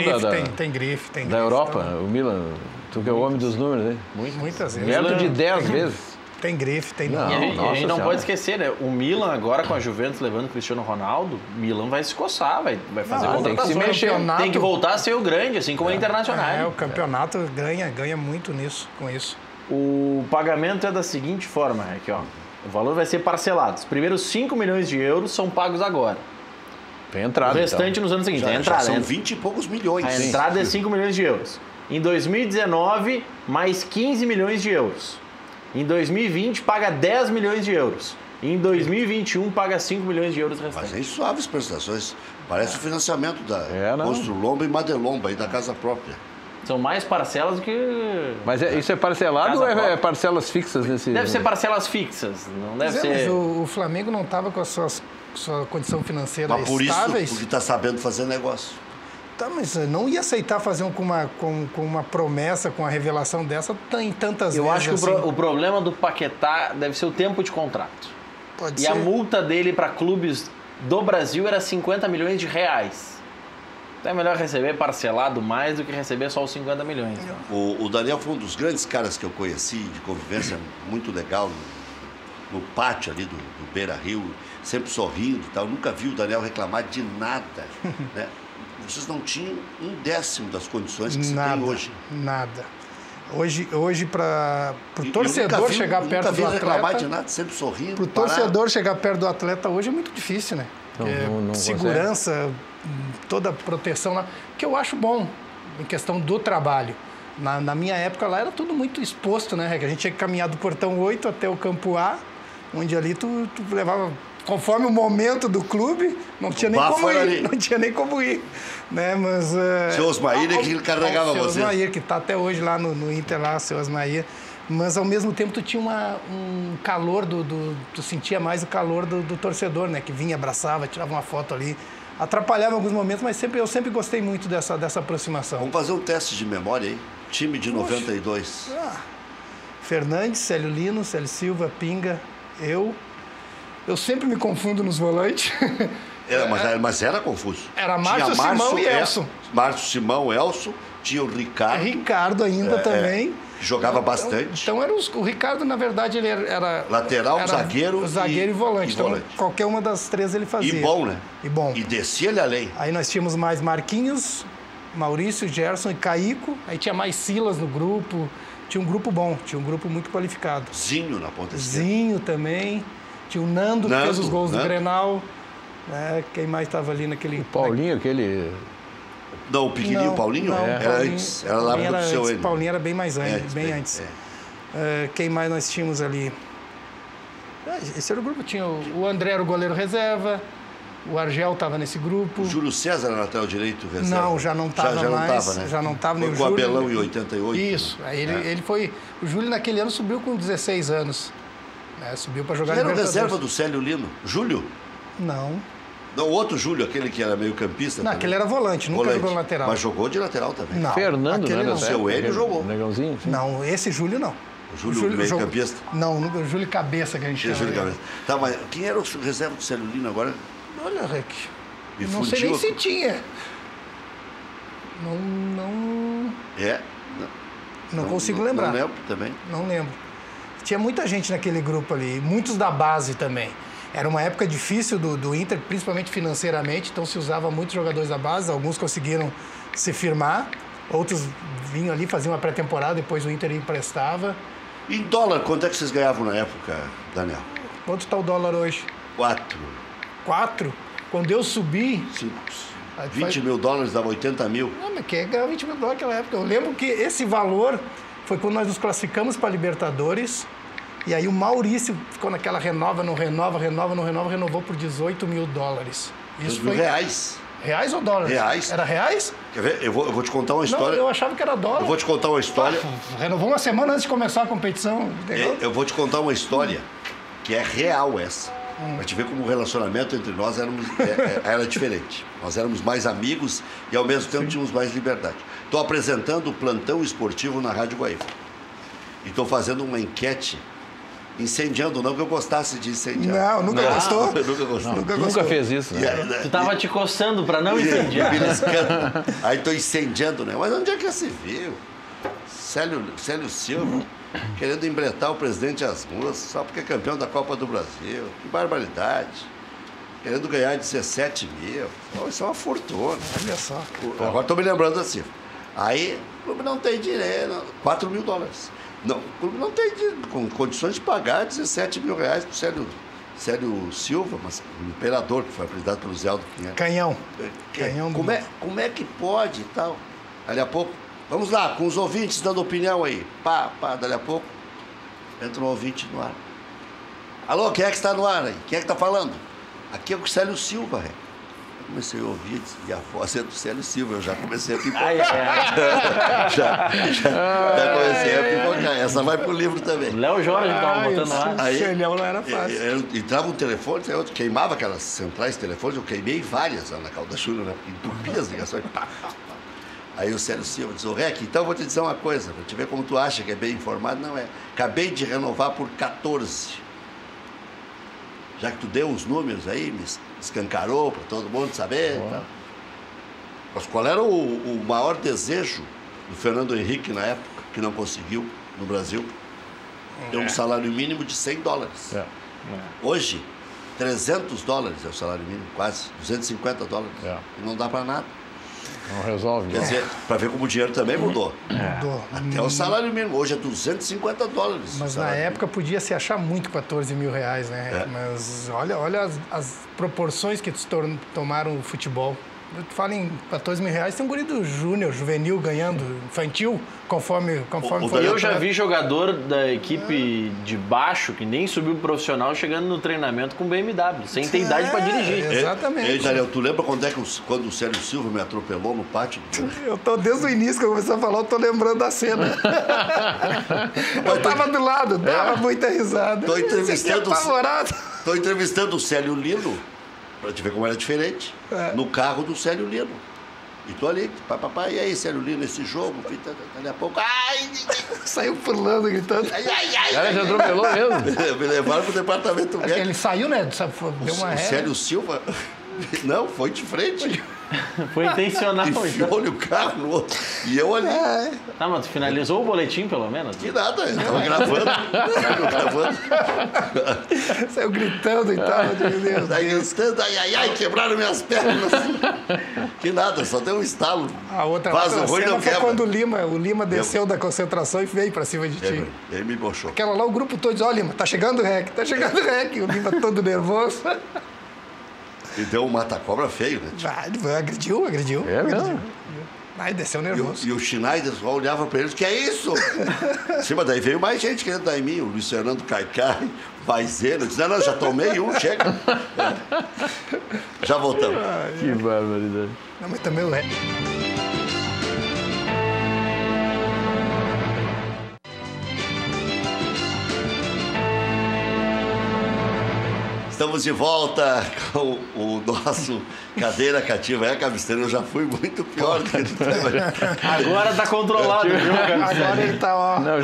Tem grife, tem da grife, Europa? então. O Milan, tu que é o homem dos números, né? Muitas vezes. Perto de 10 vezes. Tem grife, tem Não. E a gente, nossa não senhora. pode esquecer, né? O Milan agora com a Juventus levando o Cristiano Ronaldo, o Milan vai se coçar, vai fazer Não, tem que se contratações. mexer. campeonato- Tem que voltar a ser o grande, assim como a Internacional. o campeonato ganha muito com isso. O pagamento é da seguinte forma, aqui, ó. O valor vai ser parcelado. Os primeiros 5 milhões de euros são pagos agora. Tem O entrada, restante então. nos anos seguintes. Já, a entrada, já são né? 20 e poucos milhões. A entrada é 5 milhões de euros. Em 2019, mais 15 milhões de euros. Em 2020, paga 10 milhões de euros. E em 2021, paga 5 milhões de euros Mas restantes. aí suaves prestações. Parece o financiamento da não. Construlomba e Madelomba, aí da casa própria. São mais parcelas do que... Mas isso é parcelado Casa ou é própria. parcelas fixas nesse... Deve ser parcelas fixas, não deve Mas ser... o Flamengo não estava com a sua condição financeira Mas por isso, estáveis. porque está sabendo fazer negócio. Tá, mas não ia aceitar fazer com uma promessa, com a revelação dessa em tantas Eu vezes. acho que assim. o problema do Paquetá deve ser o tempo de contrato. Pode E ser. a multa dele para clubes do Brasil era 50 milhões de reais. Então é melhor receber parcelado mais do que receber só os 50 milhões. O Daniel foi um dos grandes caras que eu conheci, de convivência muito legal, no pátio ali do Beira Rio, sempre sorrindo e tal. Nunca vi o Daniel reclamar de nada, né? Vocês não tinham 1/10 das condições que se tem hoje. Nada. Hoje para o E eu torcedor nunca vi- chegar perto nunca vi do reclamar de atleta, nada, sempre sorrindo. para o parado. torcedor chegar perto do atleta hoje é muito difícil, né? Não, É, não segurança, toda a proteção lá, que eu acho bom em questão do trabalho. Na minha época lá era tudo muito exposto, né? Que a gente tinha que caminhar do portão 8 até o campo A, onde ali tu levava, conforme o momento do clube, não tinha nem bafo como era ir. ali. Não tinha nem como ir. Né? Mas, Seu Osmair é que carregava seu vocês. Osmair, que está até hoje lá no Inter, lá, seu Osmair. mas ao mesmo tempo tu tinha um calor tu sentia mais o calor do torcedor, né? Que vinha, abraçava, tirava uma foto ali. Atrapalhava em alguns momentos, mas eu sempre gostei muito dessa aproximação. Vamos fazer um teste de memória aí. Time de 92. Fernandes, Célio Lino, Célio Silva, Pinga, eu sempre me confundo nos volantes. Mas era confuso. Era Márcio, Simão e Elson. Márcio, Simão, Elson. Tinha o Ricardo. Ricardo ainda também. Jogava bastante. Então o Ricardo, na verdade, ele era... Lateral, zagueiro e volante. Então, qualquer uma das três ele fazia. E bom, né? E bom. E descia-lhe além. Aí nós tínhamos mais Marquinhos, Maurício, Gerson e Caico. Aí tinha mais Silas no grupo. Tinha um grupo bom, tinha um grupo muito qualificado. Zinho na ponta esquerda. Zinho também. Tinha o Nando que fez os gols do Grenal. Quem mais estava ali naquele... O Paulinho, aquele... Não, o pequenininho Paulinho? Era antes. Era lá do seu ele. Paulinho era bem mais antes, bem antes. Quem mais nós tínhamos ali? Esse era o grupo. Tinha o André era o goleiro reserva. O Argel estava nesse grupo. O Júlio César era lateral direito reserva? Não, já não estava mais. Né? Já não estava nem o Júlio. Com o Abelão em 88. Isso. Aí ele foi... O Júlio naquele ano subiu com 16 anos. Subiu para jogar Libertadores. Era o reserva do Célio Lino? Júlio? Não. Não, o outro Júlio, aquele que era meio campista. Não, aquele era volante, nunca jogou no lateral. Mas jogou de lateral também. Não. Fernando, né? O seu Hélio jogou. Negãozinho? Não, esse Júlio não. O Júlio meio campista? Não, o Júlio Cabeça que a gente chama. Júlio Cabeça. Tá, mas quem era o reserva do Célio Lino agora? Olha, Rec. Não sei nem se tinha. Não consigo lembrar. Não lembro também. Não lembro. Tinha muita gente naquele grupo ali, muitos da base também. Era uma época difícil do Inter, principalmente financeiramente, então se usava muitos jogadores da base, alguns conseguiram se firmar, outros vinham ali, faziam uma pré-temporada, depois o Inter emprestava. Em dólar, quanto é que vocês ganhavam na época, Daniel? Quanto está o dólar hoje? 4. 4? Quando eu subi... 20 mil dólares dava 80 mil. Não, mas quem ganhava 20 mil dólares naquela época? Eu lembro que esse valor foi quando nós nos classificamos para a Libertadores. E aí o Maurício ficou naquela renovou por 18 mil dólares. Isso foi reais. Reais ou dólares? Reais. Era reais? Quer ver? Eu vou te contar uma história. Não, eu achava que era dólar. Eu vou te contar uma história. Renovou uma semana antes de começar a competição. Eu vou te contar uma história que é real essa. Pra te ver como o relacionamento entre nós era diferente. Nós éramos mais amigos e ao mesmo tempo tínhamos mais liberdade. Estou apresentando o Plantão Esportivo na Rádio Guaíba. E estou fazendo uma enquete. Incendiando, não que eu gostasse de incendiar. Não, nunca gostou? Nunca fez isso. Né? Tu tava te coçando para não incendiar. Aí estou incendiando, né? Mas onde é que se viu? Célio Silva querendo embretar o presidente às ruas só porque é campeão da Copa do Brasil. Que barbaridade. Querendo ganhar 17 mil. Isso é uma fortuna. Olha só. Agora estou me lembrando da cifra. Aí, o clube não tem dinheiro. 4 mil dólares. Não, o clube não tem com condições de pagar 17 mil reais para o Célio Silva, mas o imperador, que foi apelidado pelo Zé Aldo Pinheiro. Canhão. Como é que pode e tal? Dali a pouco, vamos lá, com os ouvintes dando opinião aí. Dali a pouco, entra um ouvinte no ar. Alô, quem é que está no ar aí? Quem é que está falando? Aqui é o Célio Silva, Eu comecei a ouvir e a voz é do Célio Silva, eu já comecei a pipocar. Já comecei a pipocar. Essa vai pro livro também. Léo Jorge estava botando lá. Aí, Xelhão não era fácil. Entrava um telefone, outro queimava aquelas centrais telefônicas, eu queimei várias lá na Calda Chuva, né? Entupia as ligações. Aí o Célio Silva disse, Rec, então eu vou te dizer uma coisa, pra te ver como tu acha que é bem informado, não é. Acabei de renovar por 14. Já que tu deu os números aí, me escancarou para todo mundo saber. Tá? Mas qual era o maior desejo do Fernando Henrique na época, que não conseguiu no Brasil? Ter um salário mínimo de 100 dólares. Hoje, 300 dólares é o salário mínimo, quase, 250 dólares. E não dá para nada. Não resolve. Quer dizer, para ver como o dinheiro também mudou. Mudou. Até o salário mínimo, hoje é 250 dólares. Mas na época podia se achar muito 14 mil reais, né? Mas olha as proporções que tomaram o futebol. Tu fala em 14 mil reais, tem um guri do júnior, juvenil, ganhando, infantil, conforme foi. Eu já vi jogador da equipe de baixo, que nem subiu pro profissional, chegando no treinamento com BMW, sem ter idade para dirigir. Exatamente. Ei, Daniel, tu lembra quando o Célio Silva me atropelou no pátio? Eu tô desde o início que eu comecei a falar, eu tô lembrando da cena. Eu tava do lado, dava muita risada. Tô entrevistando, apavorado. tô entrevistando o Célio Lino, pra te ver como era diferente, no carro do Célio Lino. E tô ali, papai, e aí, Célio Lino, esse jogo, daqui a pouco, ai, Saiu pulando, gritando. Cara, já atropelou mesmo. me levaram pro departamento médico. Ele saiu, né? Deu uma O ré. Célio Silva, não, foi de frente. Foi intencional. Enfiou-lhe o carro no outro. E eu ali. Tá, mas tu finalizou o boletim, pelo menos? Que nada, eu tava gravando. Saiu gritando e tal. Meu Deus. Daí gritando, ai, quebraram minhas pernas. Que nada, só deu um estalo. A outra Vaso ruim cena não foi quebra. quando o Lima desceu da concentração e veio pra cima de ti. E aí me bochou. Aquela lá, o grupo todo diz, ó, Lima, tá chegando o REC, tá chegando o REC. O Lima todo nervoso. E deu um mata-cobra feio, né? Ele agrediu. É mesmo? Aí desceu nervoso. E o Schneider só olhava pra eles, que é isso? Sim, mas daí veio mais gente querendo dar em mim, o Luiz Fernando Caicai, Vaizeiro. Eu disse, não, já tomei um, chega. Já voltamos. Que barbaridade. Não, mas também o REC. Estamos de volta com o nosso Cadeira Cativa. Cabesteiro, eu já fui muito pior do que tu estava. Agora tá controlado, viu? Agora ele tá, ó, Não,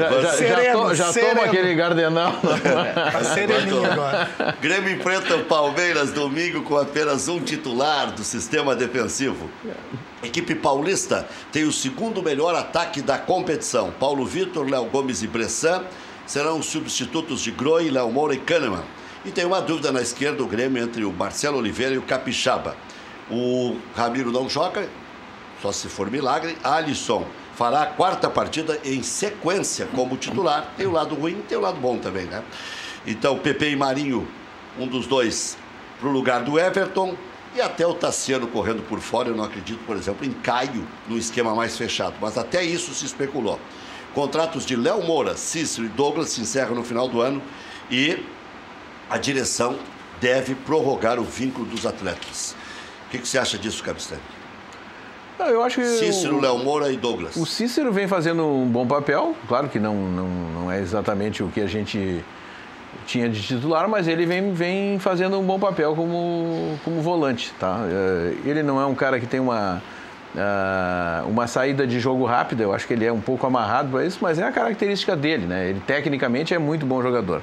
já toma aquele gardenal. Tá sereninho agora. Grêmio enfrenta o Palmeiras domingo com apenas um titular do sistema defensivo. Equipe paulista tem o segundo melhor ataque da competição. Paulo Vitor, Léo Gomes e Bressan serão os substitutos de Groi, Léo Moura e Kahneman. E tem uma dúvida na esquerda, o Grêmio, entre o Marcelo Oliveira e o Capixaba. O Ramiro não joga, só se for milagre. Alisson fará a quarta partida em sequência como titular. Tem o lado ruim, tem o lado bom também, né? Então, Pepe e Marinho, um dos dois, para o lugar do Everton. E até o Tassiano correndo por fora. Eu não acredito, por exemplo, em Caio, no esquema mais fechado. Mas até isso se especulou. Contratos de Léo Moura, Cícero e Douglas se encerram no final do ano. E a direção deve prorrogar o vínculo dos atletas. O que você acha disso, Cabistani? Eu acho que Cícero, Léo Moura e Douglas. O Cícero vem fazendo um bom papel. Claro que não é exatamente o que a gente tinha de titular, mas ele vem fazendo um bom papel como volante. Tá? Ele não é um cara que tem uma saída de jogo rápida. Eu acho que ele é um pouco amarrado para isso, mas é a característica dele, né? Ele tecnicamente é muito bom jogador.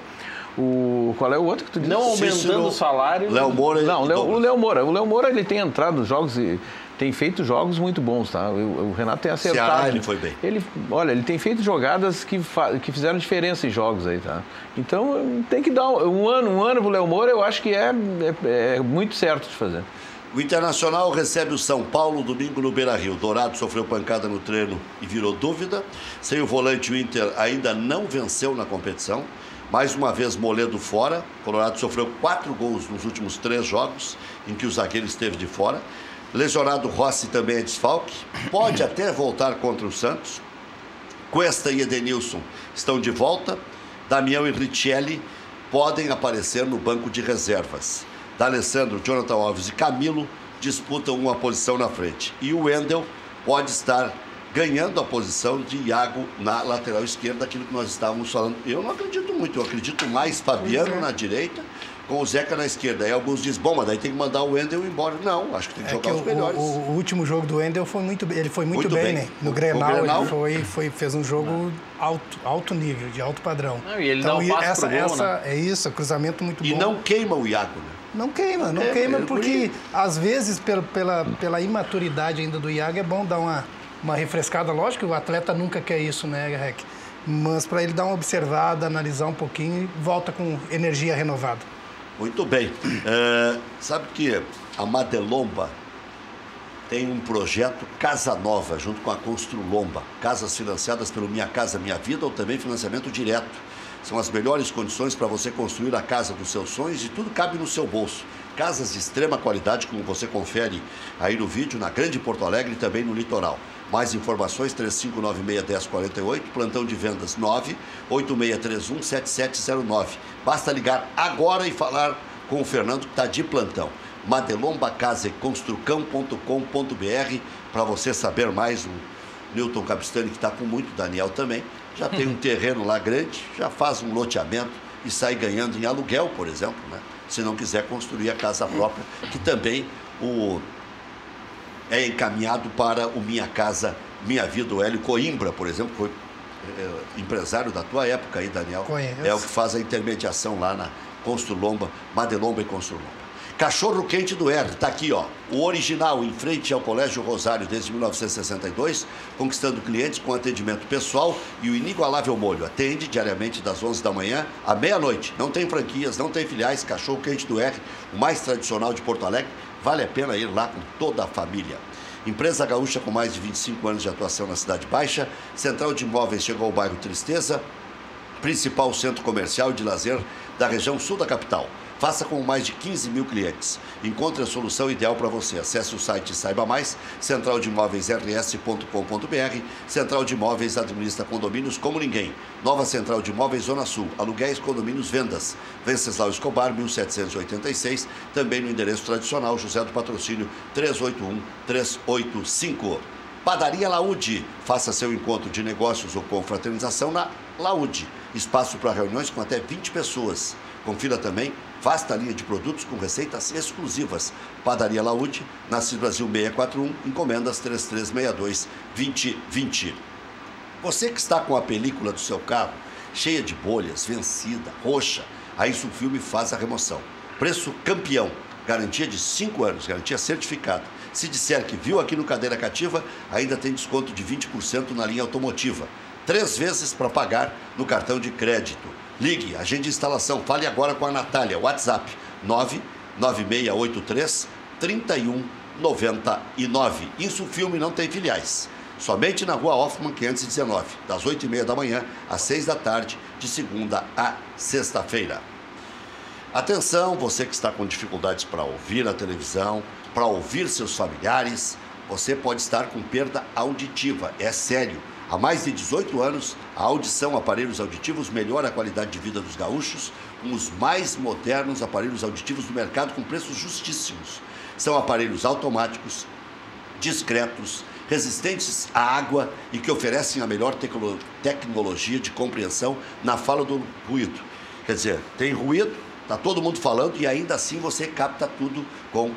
Qual é o outro que tu disse? Não aumentando o salário. Léo Moura Não, o Léo Moura. O Léo Moura, ele tem entrado nos jogos e tem feito jogos muito bons, tá? O Renato tem acertado. Ceará, ele foi bem. Ele tem feito jogadas que fizeram diferença em jogos aí, tá? Então, tem que dar um ano pro Léo Moura, eu acho que é muito certo de fazer. O Internacional recebe o São Paulo domingo no Beira-Rio. Dourado sofreu pancada no treino e virou dúvida. Sem o volante, o Inter ainda não venceu na competição. Mais uma vez, Moledo fora. Colorado sofreu 4 gols nos últimos 3 jogos em que o zagueiro esteve de fora. Lesionado Rossi também é desfalque. Pode até voltar contra o Santos. Cuesta e Edenilson estão de volta. Damião e Richelli podem aparecer no banco de reservas. D'Alessandro, Jonathan Alves e Camilo disputam uma posição na frente. E o Wendel pode estar ganhando a posição de Iago na lateral esquerda, aquilo que nós estávamos falando. Eu não acredito muito, eu acredito mais Fabiano na direita, com o Zeca na esquerda. Aí alguns dizem, bom, mas daí tem que mandar o Wendel embora. Não, acho que tem que jogar os melhores. O último jogo do Wendel foi muito bem, ele foi muito bem, né? No Grenal, ele fez um jogo alto nível, de alto padrão. Não, e ele dá um passo pro gol, né? É isso, cruzamento muito bom. E não queima o Iago, né? Não queima porque às vezes pela imaturidade ainda do Iago é bom dar uma refrescada. Lógico que o atleta nunca quer isso, né, Rec? Mas para ele dar uma observada, analisar um pouquinho e volta com energia renovada. Muito bem. Sabe que a Madelomba tem um projeto Casa Nova, junto com a Construlomba. Casas financiadas pelo Minha Casa Minha Vida ou também financiamento direto. São as melhores condições para você construir a casa dos seus sonhos e tudo cabe no seu bolso. casas de extrema qualidade, como você confere aí no vídeo, na Grande Porto Alegre e também no litoral. Mais informações, 3596-1048, plantão de vendas 98631-7709. Basta ligar agora e falar com o Fernando, que está de plantão. Madelomba Casa e Construcão.com.br, para você saber mais. O Newton Capistani, que está com muito, Daniel também, já tem um terreno lá grande, já faz um loteamento e sai ganhando em aluguel, por exemplo, né? Se não quiser construir a casa própria, que também é encaminhado para o Minha Casa, Minha Vida. O Hélio Coimbra, por exemplo, foi empresário da tua época aí, Daniel. Conheço. É o que faz a intermediação lá na Construlomba, Madelomba e Construlomba. Cachorro Quente do R, tá aqui, ó. O original, em frente ao Colégio Rosário, desde 1962, conquistando clientes com atendimento pessoal e o inigualável molho. Atende diariamente das 11 da manhã à meia-noite. Não tem franquias, não tem filiais. Cachorro Quente do R, o mais tradicional de Porto Alegre. Vale a pena ir lá com toda a família. Empresa gaúcha com mais de 25 anos de atuação na Cidade Baixa. Central de Imóveis chegou ao bairro Tristeza, principal centro comercial e de lazer da região sul da capital. Faça com mais de 15 mil clientes. Encontre a solução ideal para você. Acesse o site e saiba mais, centraldemóveisrs.com.br. Central de Imóveis administra condomínios como ninguém. Nova Central de Imóveis Zona Sul. Aluguéis, condomínios, vendas. Venceslau Escobar, 1786. Também no endereço tradicional, José do Patrocínio, 381-385. Padaria Laúde. Faça seu encontro de negócios ou confraternização na Laúde. Espaço para reuniões com até 20 pessoas. Confira também vasta linha de produtos com receitas exclusivas. Padaria Laúde, Nascido Brasil 641, encomendas 3362-2020. Você que está com a película do seu carro cheia de bolhas, vencida, roxa, a Insufilme faz a remoção. Preço campeão, garantia de 5 anos, garantia certificada. Se disser que viu aqui no Cadeira Cativa, ainda tem desconto de 20% na linha automotiva. 3 vezes para pagar no cartão de crédito. Ligue, agende instalação, fale agora com a Natália, WhatsApp 99683-3199. Insufilme não tem filiais, somente na Rua Hoffman 519, das 8h30 da manhã às 6 da tarde, de segunda a sexta-feira. Atenção, você que está com dificuldades para ouvir a televisão, para ouvir seus familiares, você pode estar com perda auditiva, é sério. Há mais de 18 anos, a Audição Aparelhos Auditivos melhora a qualidade de vida dos gaúchos com os mais modernos aparelhos auditivos do mercado com preços justíssimos. São aparelhos automáticos, discretos, resistentes à água e que oferecem a melhor tecnologia de compreensão na fala do ruído. Quer dizer, tem ruído, está todo mundo falando e ainda assim você capta tudo com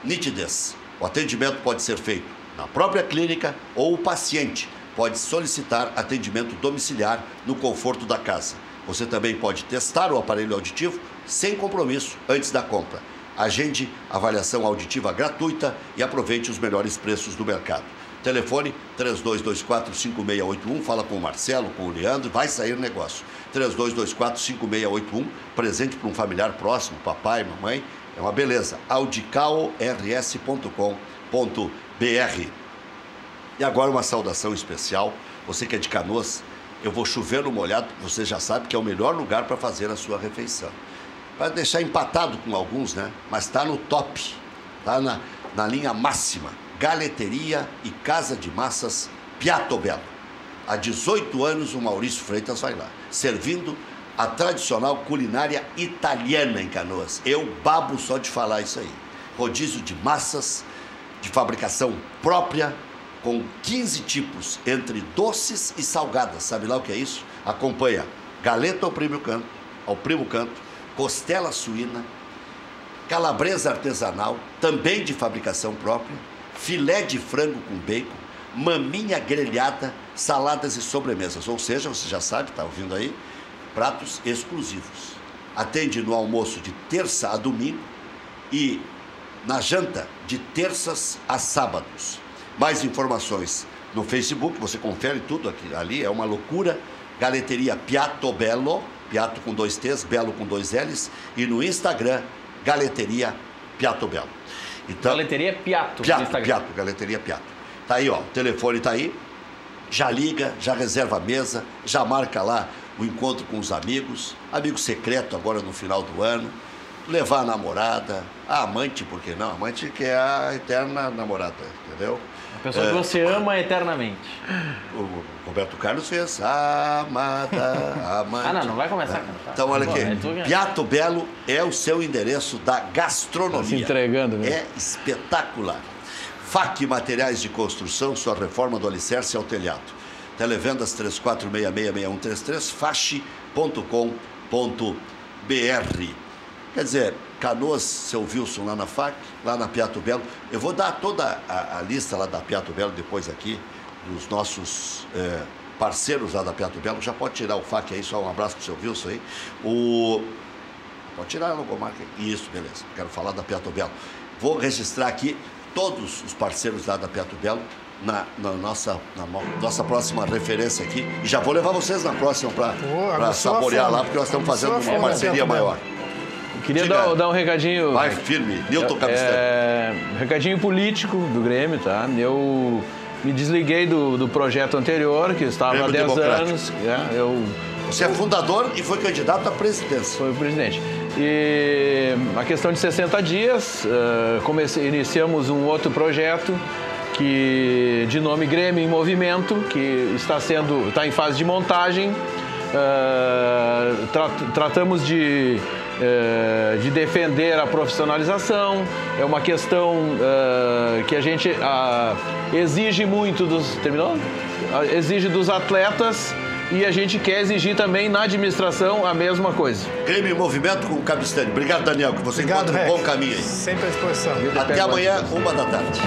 nitidez. O atendimento pode ser feito na própria clínica ou o paciente pode solicitar atendimento domiciliar no conforto da casa. Você também pode testar o aparelho auditivo sem compromisso antes da compra. Agende avaliação auditiva gratuita e aproveite os melhores preços do mercado. Telefone 3224-5681, fala com o Marcelo, com o Leandro, vai sair negócio. 3224-5681, presente para um familiar próximo, papai, mamãe, é uma beleza. audicalors.com.br. E agora uma saudação especial, você que é de Canoas, eu vou chover no molhado, você já sabe que é o melhor lugar para fazer a sua refeição. Vai deixar empatado com alguns, né? Mas está no top, está na linha máxima. Galeteria e Casa de Massas Piatobello. Há 18 anos o Maurício Freitas vai lá, servindo a tradicional culinária italiana em Canoas. Eu babo só de falar isso aí. Rodízio de massas, de fabricação própria, com 15 tipos, entre doces e salgadas. Sabe lá o que é isso? Acompanha galeta ao primo canto, costela suína, calabresa artesanal, também de fabricação própria, filé de frango com bacon, maminha grelhada, saladas e sobremesas. Ou seja, você já sabe, está ouvindo aí, pratos exclusivos. Atende no almoço de terça a domingo e na janta de terças a sábados. Mais informações no Facebook, você confere tudo aqui, ali, é uma loucura. Galeteria Piatobello, Piato com 2 T's, Belo com 2 L's, e no Instagram, Galeteria Piatobello. Então, Galeteria Piato. Piato, Galeteria Piato. Tá aí, ó, o telefone tá aí, já liga, já reserva a mesa, já marca lá o encontro com os amigos, amigo secreto agora no final do ano. levar a namorada, a amante, por que não? A amante que é a eterna namorada, entendeu? A pessoa que você ama eternamente. O Roberto Carlos fez amada, amante. Não vai começar a cantar. Então, olha aqui, Pô, Piatto Bello é o seu endereço da gastronomia. Tá se entregando, né? É espetacular. FAC Materiais de Construção, sua reforma do alicerce ao telhado. Televendas 34666133, fache.com.br. Quer dizer, Canoas, seu Wilson, lá na FAC, lá na Piatto Bello. Eu vou dar toda a lista lá da Piatto Bello depois aqui, dos nossos parceiros lá da Piatto Bello. Já pode tirar o FAC aí, só um abraço pro seu Wilson aí. Pode tirar a logomarca. Isso, beleza. Quero falar da Piatto Bello. Vou registrar aqui todos os parceiros lá da Piatto Bello na nossa próxima referência aqui. E já vou levar vocês na próxima para saborear lá, porque nós estamos fazendo uma parceria maior. Queria dar um recadinho. Vai firme, Nilton Cabistani. Recadinho político do Grêmio, tá? Eu me desliguei do projeto anterior, que estava há 10 anos. Você é fundador e foi candidato à presidência. Foi o presidente. E a questão de 60 dias, iniciamos um outro projeto de nome Grêmio em Movimento, que está em fase de montagem. Tratamos de defender a profissionalização. É uma questão que a gente exige muito exige dos atletas, e a gente quer exigir também na administração a mesma coisa. Grêmio em Movimento com o Cabistani. Obrigado, Daniel, que você encontre um bom caminho aí. Sempre à disposição. Até amanhã, 1h da tarde.